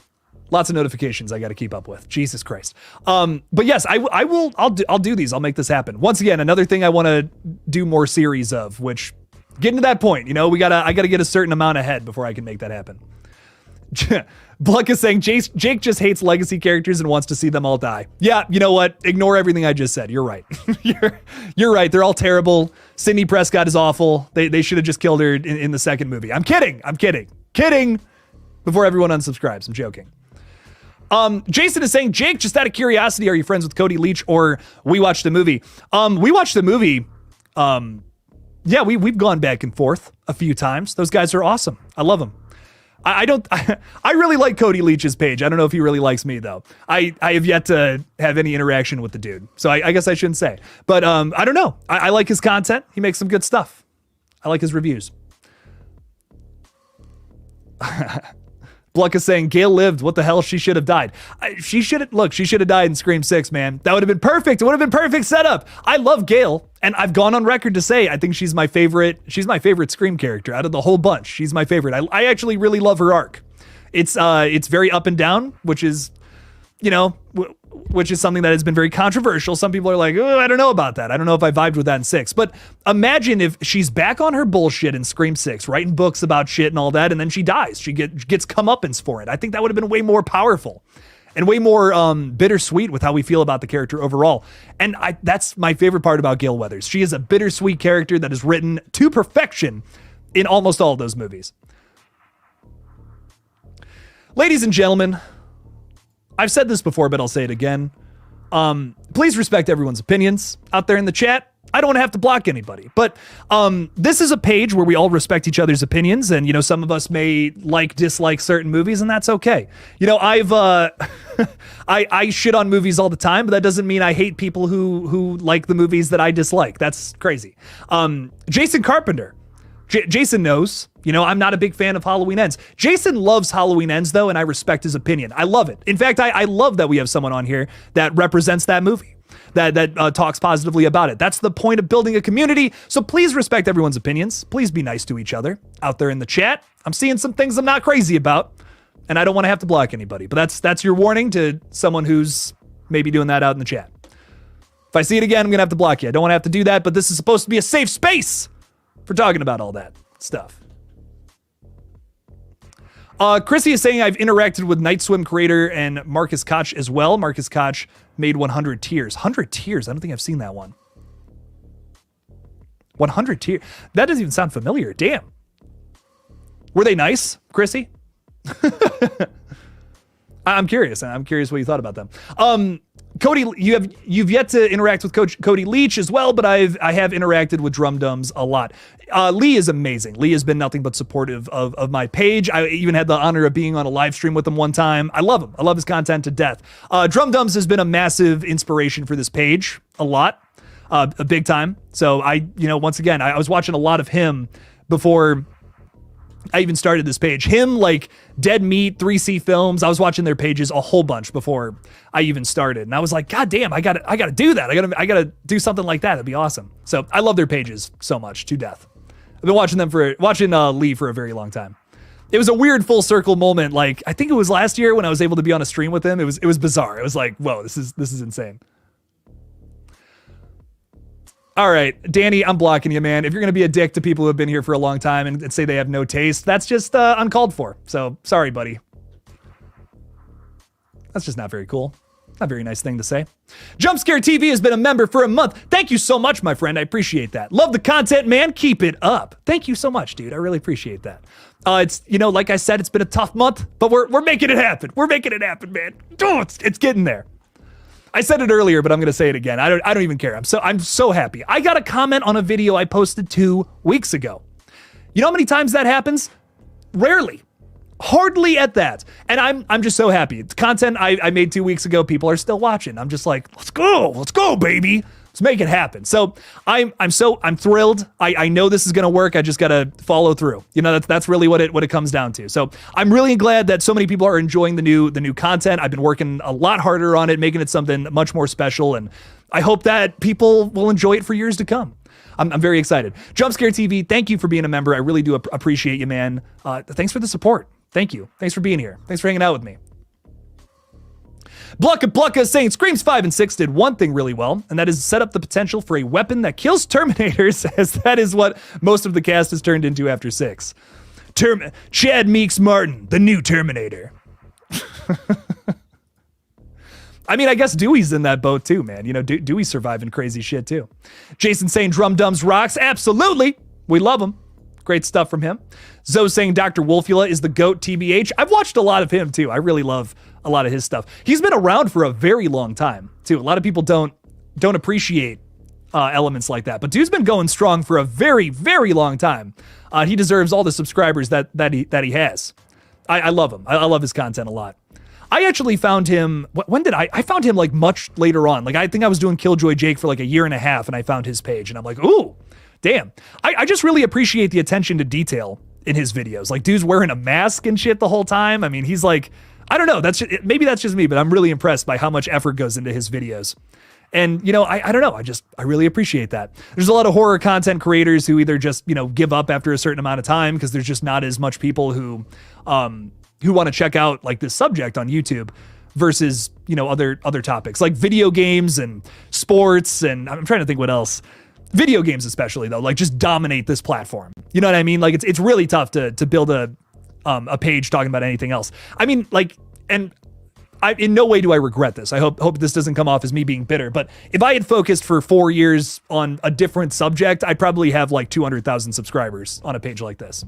Lots of notifications I got to keep up with. Jesus Christ. But yes, I'll do these. I'll make this happen. Once again, another thing I want to do more series of, which getting to that point, I gotta get a certain amount ahead before I can make that happen. Bluck is saying Jake just hates legacy characters and wants to see them all die. Yeah, you know what? Ignore everything I just said. You're right. You're right. They're all terrible. Sidney Prescott is awful. They should have just killed her in the second movie. I'm kidding. Before everyone unsubscribes. I'm joking. Jason is saying, Jake, just out of curiosity, are you friends with Cody Leach or We Watched the Movie? We Watched the Movie. Yeah, we've gone back and forth a few times. Those guys are awesome. I love them. I really like Cody Leach's page. I don't know if he really likes me though. I have yet to have any interaction with the dude. So I guess I shouldn't say, but I don't know. I like his content. He makes some good stuff. I like his reviews. Bluck is saying, Gail lived. What the hell? She should have died. She should have died in Scream 6, man. That would have been perfect. It would have been perfect setup. I love Gail, and I've gone on record to say I think she's my favorite Scream character out of the whole bunch. She's my favorite. I actually really love her arc. It's very up and down, which is something that has been very controversial. Some people are like, oh, I don't know about that. I don't know if I vibed with that in 6. But imagine if she's back on her bullshit in Scream 6, writing books about shit and all that, and then she dies. She gets comeuppance for it. I think that would have been way more powerful and way more bittersweet with how we feel about the character overall. And that's my favorite part about Gale Weathers. She is a bittersweet character that is written to perfection in almost all of those movies. Ladies and gentlemen, I've said this before, but I'll say it again. Please respect everyone's opinions out there in the chat. I don't want to have to block anybody, but this is a page where we all respect each other's opinions, and some of us may dislike certain movies, and that's okay. I've I shit on movies all the time, but that doesn't mean I hate people who like the movies that I dislike. That's crazy. Jason Carpenter. Jason knows, I'm not a big fan of Halloween Ends. Jason loves Halloween Ends, though, and I respect his opinion. I love it. In fact, I love that we have someone on here that represents that movie, that talks positively about it. That's the point of building a community, so please respect everyone's opinions. Please be nice to each other out there in the chat. I'm seeing some things I'm not crazy about, and I don't want to have to block anybody, but that's your warning to someone who's maybe doing that out in the chat. If I see it again, I'm going to have to block you. I don't want to have to do that, but this is supposed to be a safe space for talking about all that stuff. Chrissy is saying I've interacted with Night Swim creator and Marcus Koch as well. Marcus Koch made 100 Tears. 100 Tears? I don't think I've seen that one. 100 Tears? That doesn't even sound familiar. Damn. Were they nice, Chrissy? I'm curious. I'm curious what you thought about them. Cody, you've yet to interact with Coach Cody Leach as well, but I have interacted with Drum Dums a lot. Lee is amazing. Lee has been nothing but supportive of my page. I even had the honor of being on a live stream with him one time. I love him. I love his content to death. Drum Dums has been a massive inspiration for this page, a lot, a big time. So once again, I was watching a lot of him before I even started this page. Him, like Dead Meat, 3C Films. I was watching their pages a whole bunch before I even started, and I was like, God damn, I gotta do that. I gotta do something like that. It'd be awesome. So I love their pages so much to death. I've been watching Lee for a very long time. It was a weird full circle moment. Like, I think it was last year when I was able to be on a stream with him. It was bizarre. It was like, whoa, this is insane. All right, Danny, I'm blocking you, man. If you're going to be a dick to people who have been here for a long time and say they have no taste, that's just uncalled for. So, sorry, buddy. That's just not very cool. Not a very nice thing to say. Jumpscare TV has been a member for a month. Thank you so much, my friend. I appreciate that. Love the content, man. Keep it up. Thank you so much, dude. I really appreciate that. It's, like I said, it's been a tough month, but we're making it happen. We're making it happen, man. Oh, it's getting there. I said it earlier, but I'm gonna say it again. I don't even care. I'm so happy. I got a comment on a video I posted 2 weeks ago. You know how many times that happens? Rarely. Hardly at that. And I'm just so happy. It's content I made 2 weeks ago. People are still watching. I'm just like, let's go, baby. Let's make it happen. So I'm thrilled. I know this is gonna work. I just gotta follow through. That's really what it comes down to. So I'm really glad that so many people are enjoying the new content. I've been working a lot harder on it, making it something much more special, and I hope that people will enjoy it for years to come. I'm very excited. Jumpscare TV, thank you for being a member. I really do appreciate you, man. Thanks for the support. Thank you. Thanks for being here. Thanks for hanging out with me. Blucka is saying Screams 5 and 6 did one thing really well, and that is set up the potential for a weapon that kills Terminators, as that is what most of the cast has turned into after 6. Chad Meeks Martin, the new Terminator. I mean, I guess Dewey's in that boat too, man. Dewey's surviving crazy shit too. Jason saying Drum Dums rocks. Absolutely. We love him. Great stuff from him. Zoe saying Dr. Wolfula is the GOAT TBH. I've watched a lot of him too. I really love a lot of his stuff. He's been around for a very long time too. A lot of people don't appreciate elements like that, but dude's been going strong for a very, very long time. He deserves all the subscribers that he has. I love him. I love his content a lot. I actually found him, when did I found him like much later on. Like I think I was doing KillJoy Jake for like a year and a half and I found his page and I'm like, ooh, damn. I just really appreciate the attention to detail in his videos. Like dude's wearing a mask and shit the whole time. I mean, he's like, I don't know. Maybe that's just me, but I'm really impressed by how much effort goes into his videos. And, I don't know. I really appreciate that. There's a lot of horror content creators who either just, give up after a certain amount of time because there's just not as much people who want to check out like this subject on YouTube versus, other topics like video games and sports. And I'm trying to think what else. Video games especially though, like just dominate this platform. You know what I mean? Like it's really tough to build a page talking about anything else. I mean, like, and in no way do I regret this. I hope this doesn't come off as me being bitter, but if I had focused for 4 years on a different subject, I'd probably have like 200,000 subscribers on a page like this.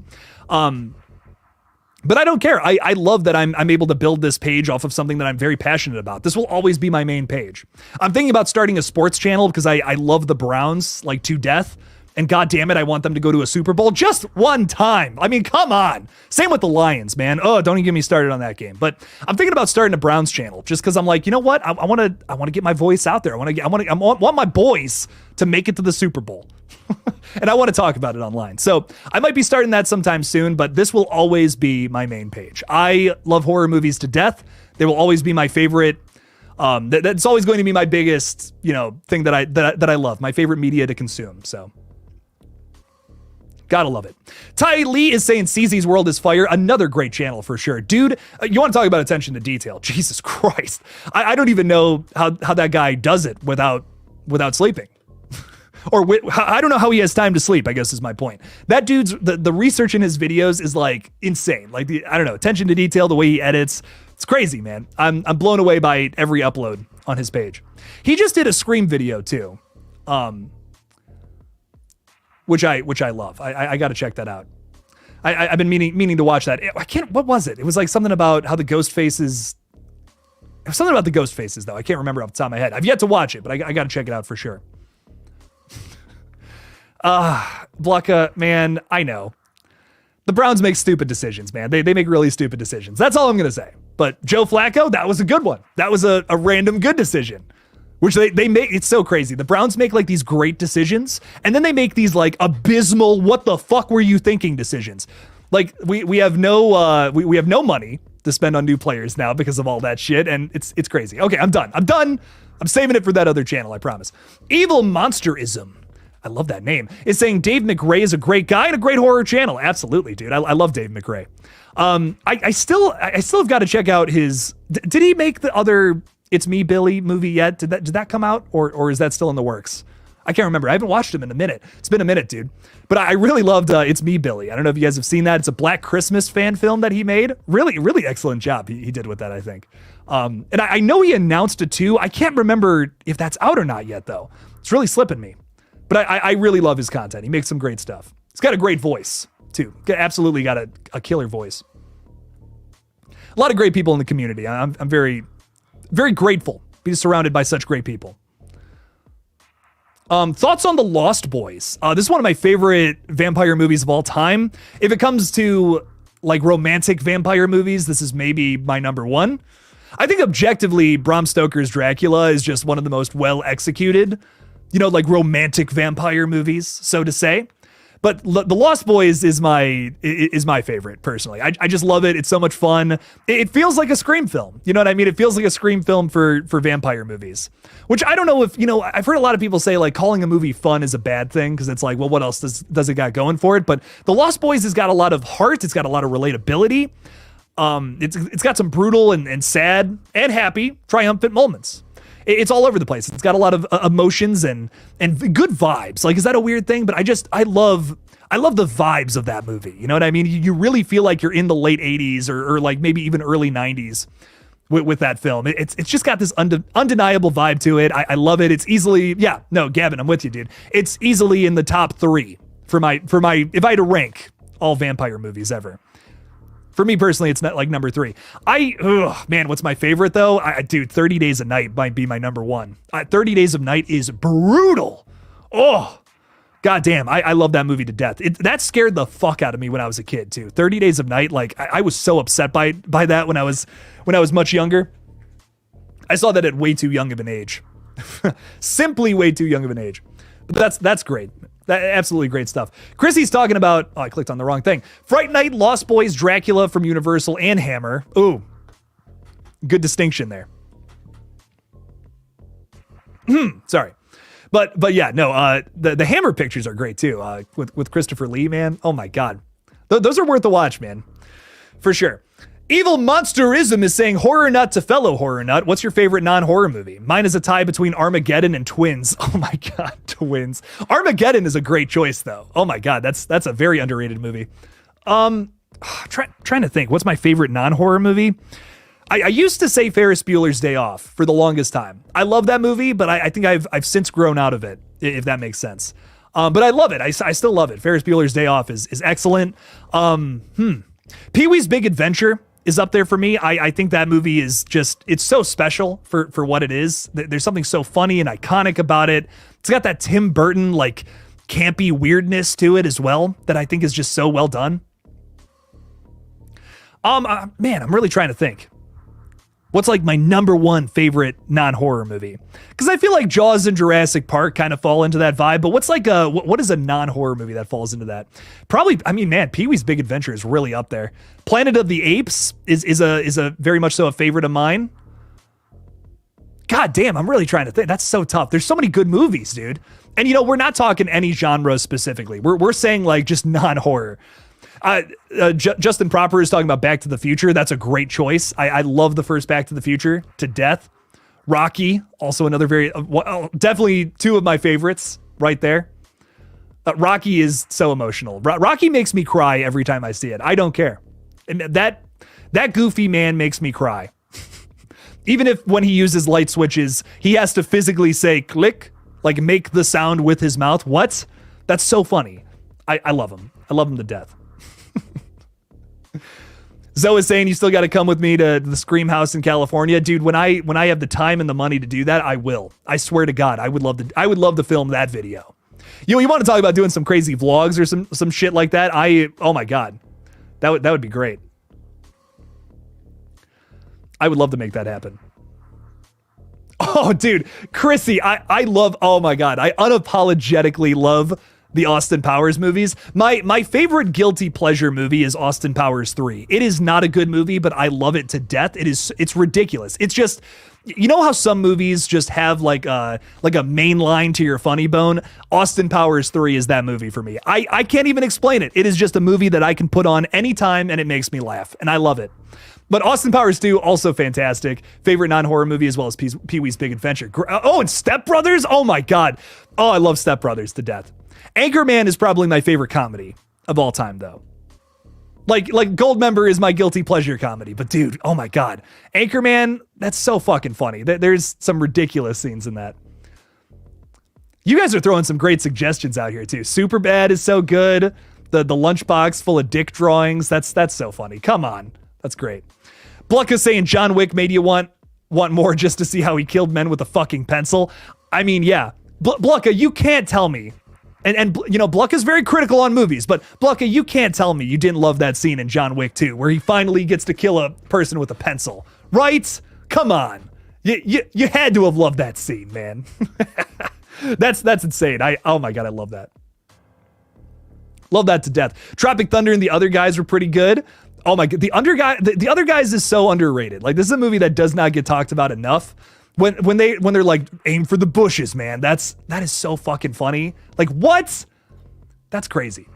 But I don't care. I love that I'm able to build this page off of something that I'm very passionate about. This will always be my main page. I'm thinking about starting a sports channel because I love the Browns like to death. And God damn it, I want them to go to a Super Bowl just one time. I mean, come on. Same with the Lions, man. Oh, don't even get me started on that game. But I'm thinking about starting a Browns channel just because I'm like, you know what? I want to get my voice out there. I want my boys to make it to the Super Bowl. And I want to talk about it online. So I might be starting that sometime soon, but this will always be my main page. I love horror movies to death. They will always be my favorite. That's always going to be my biggest, thing that I love, my favorite media to consume. So gotta love it. Ty Lee is saying CZ's World is Fire. Another great channel for sure. Dude, you want to talk about attention to detail. Jesus Christ. I don't even know how that guy does it without sleeping. I don't know how he has time to sleep, I guess is my point. That dude's, the research in his videos is like insane. Like I don't know, attention to detail, the way he edits. It's crazy, man. I'm blown away by every upload on his page. He just did a Scream video too. Which I love. I got to check that out. I've been meaning to watch that. What was it? It was like something about how the ghostfaces. It was something about the ghostfaces though. I can't remember off the top of my head. I've yet to watch it, but I got to check it out for sure. Blucka, man, I know. The Browns make stupid decisions, man. They make really stupid decisions. That's all I'm going to say. But Joe Flacco, that was a good one. That was a random good decision. Which they make, it's so crazy. The Browns make like these great decisions, and then they make these like abysmal, what the fuck were you thinking decisions. Like we have no we have no money to spend on new players now because of all that shit, and it's crazy. Okay, I'm done. I'm saving it for that other channel, I promise. Evil Monsterism, I love that name, is saying Dave McRae is a great guy and a great horror channel. Absolutely, dude. I love Dave McRae. I still have got to check out his. Did he make the other It's Me, Billy movie yet? Did that come out, or is that still in the works? I can't remember. I haven't watched him in a minute. It's been a minute, dude. But I really loved It's Me, Billy. I don't know if you guys have seen that. It's a Black Christmas fan film that he made. Really, really excellent job he did with that, I think. And I know he announced it too. I can't remember if that's out or not yet, though. It's really slipping me. But I really love his content. He makes some great stuff. He's got a great voice, too. Absolutely got a killer voice. A lot of great people in the community. I'm very, very grateful to be surrounded by such great people. Thoughts on The Lost Boys? This is one of my favorite vampire movies of all time. If it comes to like romantic vampire movies, this is maybe my number one. I think objectively, Bram Stoker's Dracula is just one of the most well executed, like romantic vampire movies, so to say. But The Lost Boys is my favorite, personally. I just love it. It's so much fun. It feels like a Scream film. You know what I mean? It feels like a Scream film for vampire movies. Which I don't know if, I've heard a lot of people say, like, calling a movie fun is a bad thing, because it's like, well, what else does it got going for it? But The Lost Boys has got a lot of heart. It's got a lot of relatability. It's got some brutal and sad and happy, triumphant moments. It's all over the place. It's got a lot of emotions and good vibes. Like, is that a weird thing? But I love the vibes of that movie. You know what I mean? You really feel like you're in the late 80s or like maybe even early 90s with that film. It's just got this undeniable vibe to it. I love it. It's easily, Gavin, I'm with you, dude. It's easily in the top 3 for my, if I had to rank all vampire movies ever. For me personally, it's not like number 3. What's my favorite though? Dude, 30 Days of Night might be my number 1. 30 Days of Night is brutal. Oh, goddamn. I love that movie to death. That scared the fuck out of me when I was a kid too. 30 Days of Night, like I was so upset by that when I was much younger. I saw that at way too young of an age. Simply way too young of an age. But that's great. Absolutely great stuff. Chrissy's talking about, I clicked on the wrong thing. Fright Night, Lost Boys, Dracula from Universal, and Hammer. Ooh, good distinction there. Sorry. But yeah, no, the Hammer pictures are great too. With Christopher Lee, man. Oh my God. Those are worth a watch, man. For sure. Evil Monsterism is saying horror nut to fellow horror nut. What's your favorite non-horror movie? Mine is a tie between Armageddon and Twins. Oh my God, Twins. Armageddon is a great choice though. Oh my God, that's a very underrated movie. Trying to think, what's my favorite non-horror movie? I used to say Ferris Bueller's Day Off for the longest time. I love that movie, but I think I've since grown out of it, if that makes sense. But I love it. I still love it. Ferris Bueller's Day Off is excellent. Pee-wee's Big Adventure is up there for me. I think that movie is just, it's so special for what it is. There's something so funny and iconic about it. It's got that Tim Burton, like, campy weirdness to it as well that I think is just so well done. Man, I'm really trying to think. What's like my number 1 favorite non-horror movie? Because I feel like Jaws and Jurassic Park kind of fall into that vibe, but what's like what is a non-horror movie that falls into that? Probably, I mean, man, Pee-wee's Big Adventure is really up there. Planet of the Apes is a very much so a favorite of mine. God damn, I'm really trying to think. That's so tough. There's so many good movies, dude. And we're not talking any genre specifically. We're saying like just non-horror. Justin Proper is talking about Back to the Future. That's a great choice. I love the first Back to the Future to death. Rocky, also another very, definitely 2 of my favorites right there. Rocky is so emotional. Rocky makes me cry every time I see it. I don't care. And that goofy man makes me cry. Even if when he uses light switches, he has to physically say click, like make the sound with his mouth. What? That's so funny. I love him. I love him to death. Zoe is saying you still got to come with me to the Scream House in California, dude. When I have the time and the money to do that, I will. I swear to God, I would love to film that video. You want to talk about doing some crazy vlogs or some shit like that? Oh my God, that would be great. I would love to make that happen. Oh, dude, Chrissy, I love. Oh my God, I unapologetically love the Austin Powers movies. My favorite guilty pleasure movie is Austin Powers 3. It is not a good movie, but I love it to death. It's ridiculous. It's just, you know how some movies just have like a main line to your funny bone? Austin Powers 3 is that movie for me. I can't even explain it. It is just a movie that I can put on anytime and it makes me laugh, and I love it. But Austin Powers 2, also fantastic. Favorite non-horror movie as well as Pee-wee's Big Adventure. Oh, and Step Brothers? Oh my God. Oh, I love Step Brothers to death. Anchorman is probably my favorite comedy of all time, though. Like Goldmember is my guilty pleasure comedy, but dude, oh my God. Anchorman, that's so fucking funny. There's some ridiculous scenes in that. You guys are throwing some great suggestions out here too. Superbad is so good. The lunchbox full of dick drawings, that's so funny. Come on. That's great. Blucka saying John Wick made you want more just to see how he killed men with a fucking pencil. I mean, yeah. Blucka, you can't tell me. And you know, Blucka's very critical on movies, but Blucka, you can't tell me you didn't love that scene in John Wick 2 where he finally gets to kill a person with a pencil, right? Come on. You had to have loved that scene, man. That's insane. Oh my God, I love that. Love that to death. Tropic Thunder and the other guys were pretty good. Oh my God, the other guys is so underrated. Like, this is a movie that does not get talked about enough. When they're like, aim for the bushes, man. That is so fucking funny. Like, what? That's crazy.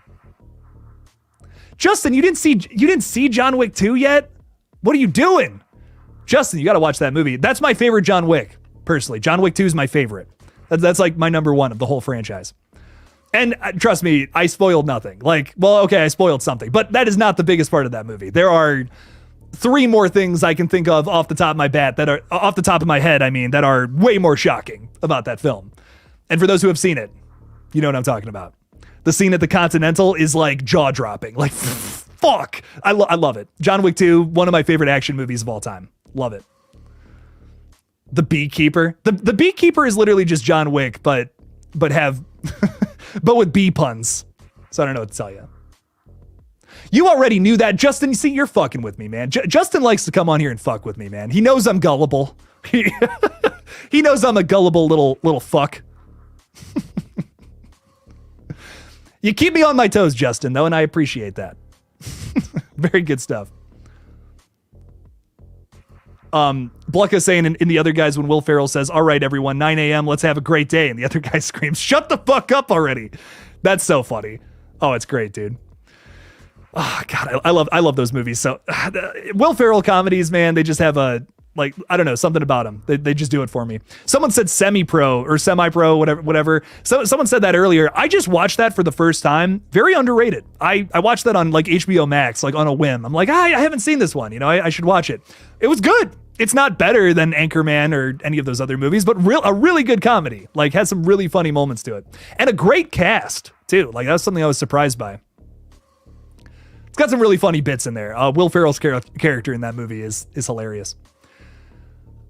Justin, you didn't see John Wick 2 yet? What are you doing? Justin, you got to watch that movie. That's my favorite John Wick, personally. John Wick 2 is my favorite. That's like my number one of the whole franchise. And trust me, I spoiled nothing. Like, well, okay, I spoiled something, but that is not the biggest part of that movie. There are 3 more things I can think of off the top of my head, that are way more shocking about that film. And for those who have seen it, you know what I'm talking about. The scene at the Continental is like jaw-dropping. Like, fuck. I love it. John Wick 2, one of my favorite action movies of all time. Love it. The Beekeeper. The Beekeeper is literally just John Wick, but with bee puns. So I don't know what to tell you. You already knew that, Justin. You see, you're fucking with me, man. Justin likes to come on here and fuck with me, man. He knows I'm gullible. He knows I'm a gullible little fuck. You keep me on my toes, Justin, though, and I appreciate that. Very good stuff. Blucka saying in the other guys, when Will Ferrell says, all right, everyone, 9 a.m., let's have a great day. And the other guy screams, shut the fuck up already. That's so funny. Oh, it's great, dude. Oh, God, I love those movies. So Will Ferrell comedies, man, they just have I don't know, something about them. They just do it for me. Someone said semi-pro, whatever. So someone said that earlier. I just watched that for the first time. Very underrated. I watched that on like HBO Max, like on a whim. I'm like, I haven't seen this one. You know, I should watch it. It was good. It's not better than Anchorman or any of those other movies, but a really good comedy. Like, has some really funny moments to it. And a great cast, too. Like, that was something I was surprised by. It's got some really funny bits in there. Will Ferrell's character in that movie is hilarious.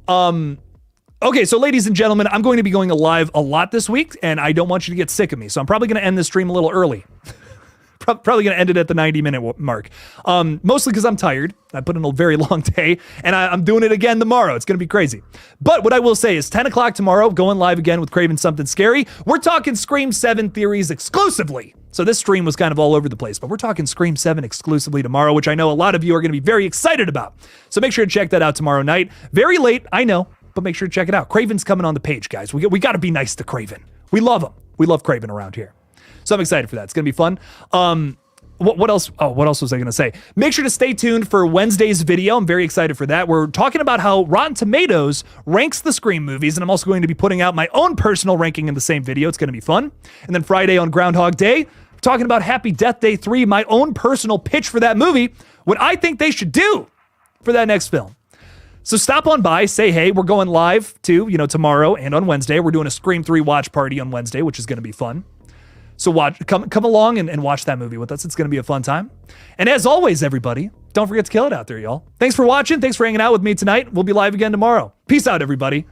Okay, so ladies and gentlemen, I'm going to be going live a lot this week, and I don't want you to get sick of me, so I'm probably going to end this stream a little early. Probably going to end it at the 90-minute mark. Mostly because I'm tired. I put in a very long day, and I'm doing it again tomorrow. It's going to be crazy. But what I will say is 10 o'clock tomorrow, going live again with Craven Something Scary. We're talking Scream 7 theories exclusively. So this stream was kind of all over the place, but we're talking Scream 7 exclusively tomorrow, which I know a lot of you are going to be very excited about. So make sure to check that out tomorrow night. Very late, I know, but make sure to check it out. Craven's coming on the page, guys. We got to be nice to Craven. We love him. We love Craven around here. So I'm excited for that. It's going to be fun. What else? Oh, what else was I going to say? Make sure to stay tuned for Wednesday's video. I'm very excited for that. We're talking about how Rotten Tomatoes ranks the Scream movies, and I'm also going to be putting out my own personal ranking in the same video. It's going to be fun. And then Friday on Groundhog Day, talking about Happy Death Day 3, my own personal pitch for that movie, what I think they should do for that next film. So stop on by, say hey. We're going live too, tomorrow and on Wednesday. We're doing a Scream 3 watch party on Wednesday, which is going to be fun. So come along and watch that movie with us. It's going to be a fun time. And as always, everybody, don't forget to kill it out there, y'all. Thanks for watching. Thanks for hanging out with me tonight. We'll be live again tomorrow. Peace out, everybody.